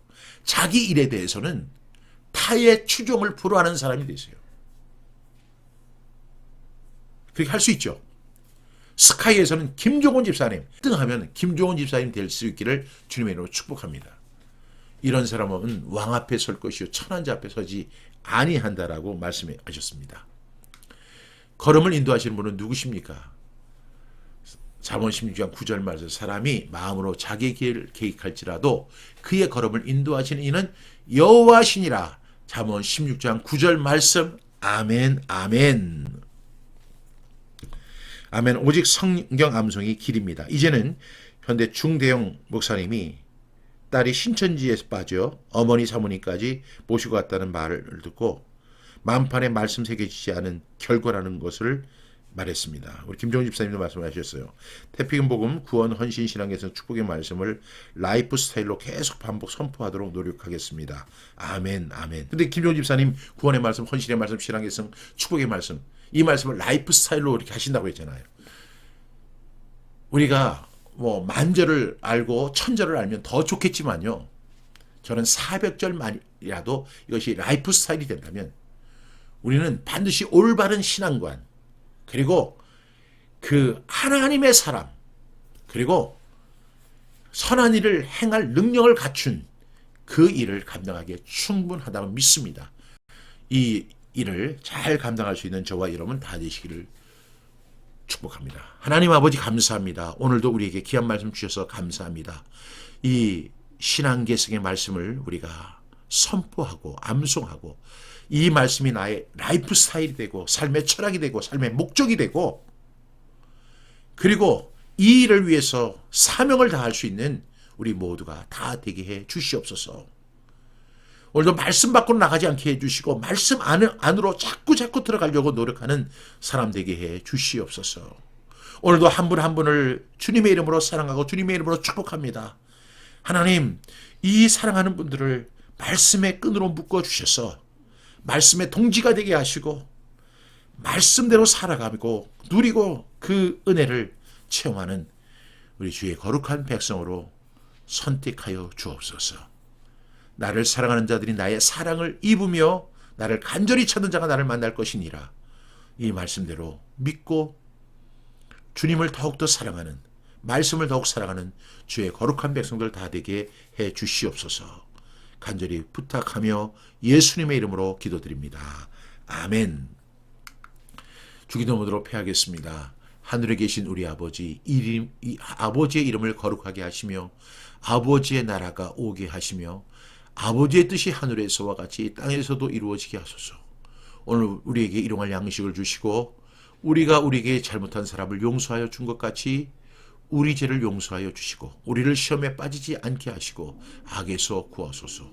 자기 일에 대해서는 타의 추종을 불허하는 사람이 되세요. 그렇게 할 수 있죠. 스카이에서는 김종원 집사님, 1등하면 김종원 집사님 될 수 있기를 주님의 이름으로 축복합니다. 이런 사람은 왕 앞에 설 것이요 천한 자 앞에 서지 아니한다라고 말씀하셨습니다. 걸음을 인도하시는 분은 누구십니까? 잠언 16장 9절 말씀. 사람이 마음으로 자기 길을 계획할지라도 그의 걸음을 인도하시는 이는 여호와시니라. 잠언 16장 9절 말씀. 아멘, 아멘. 아멘. 오직 성경 암송이 길입니다. 이제는 현대 중대형 목사님이 딸이 신천지에 빠져 어머니 사모님까지 모시고 갔다는 말을 듣고 만판에 말씀 새겨지지 않은 결과라는 것을 말했습니다. 우리 김종훈 집사님도 말씀하셨어요. 태평 복음 구원 헌신 신앙에서 축복의 말씀을 라이프 스타일로 계속 반복 선포하도록 노력하겠습니다. 아멘, 아멘. 근데 김종훈 집사님 구원의 말씀, 헌신의 말씀, 신앙의 성, 축복의 말씀, 이 말씀을 라이프 스타일로 이렇게 하신다고 했잖아요. 우리가 뭐 만절을 알고 천절을 알면 더 좋겠지만요. 저는 400절만이라도 이것이 라이프 스타일이 된다면 우리는 반드시 올바른 신앙관, 그리고 그 하나님의 사람, 그리고 선한 일을 행할 능력을 갖춘 그 일을 감당하기에 충분하다고 믿습니다. 이 일을 잘 감당할 수 있는 저와 여러분 다 되시기를 축복합니다. 하나님 아버지 감사합니다. 오늘도 우리에게 귀한 말씀 주셔서 감사합니다. 이 신앙계승의 말씀을 우리가 선포하고 암송하고 이 말씀이 나의 라이프 스타일이 되고 삶의 철학이 되고 삶의 목적이 되고 그리고 이 일을 위해서 사명을 다할 수 있는 우리 모두가 다 되게 해 주시옵소서. 오늘도 말씀 밖으로 나가지 않게 해주시고 말씀 안으로 자꾸 들어가려고 노력하는 사람 되게 해 주시옵소서. 오늘도 한 분 한 분을 주님의 이름으로 사랑하고 주님의 이름으로 축복합니다. 하나님, 이 사랑하는 분들을 말씀의 끈으로 묶어주셔서 말씀의 동지가 되게 하시고 말씀대로 살아가고 누리고 그 은혜를 체험하는 우리 주의 거룩한 백성으로 선택하여 주옵소서. 나를 사랑하는 자들이 나의 사랑을 입으며 나를 간절히 찾는 자가 나를 만날 것이니라. 이 말씀대로 믿고 주님을 더욱더 사랑하는, 말씀을 더욱 사랑하는 주의 거룩한 백성들 다 되게 해 주시옵소서. 간절히 부탁하며 예수님의 이름으로 기도드립니다. 아멘. 주기도문으로 패하겠습니다. 하늘에 계신 우리 아버지, 아버지의 이름을 거룩하게 하시며 아버지의 나라가 오게 하시며 아버지의 뜻이 하늘에서와 같이 땅에서도 이루어지게 하소서. 오늘 우리에게 일용할 양식을 주시고 우리가 우리에게 잘못한 사람을 용서하여 준 것 같이 우리 죄를 용서하여 주시고 우리를 시험에 빠지지 않게 하시고 악에서 구하소서.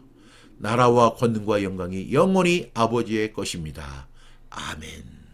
나라와 권능과 영광이 영원히 아버지의 것입니다. 아멘.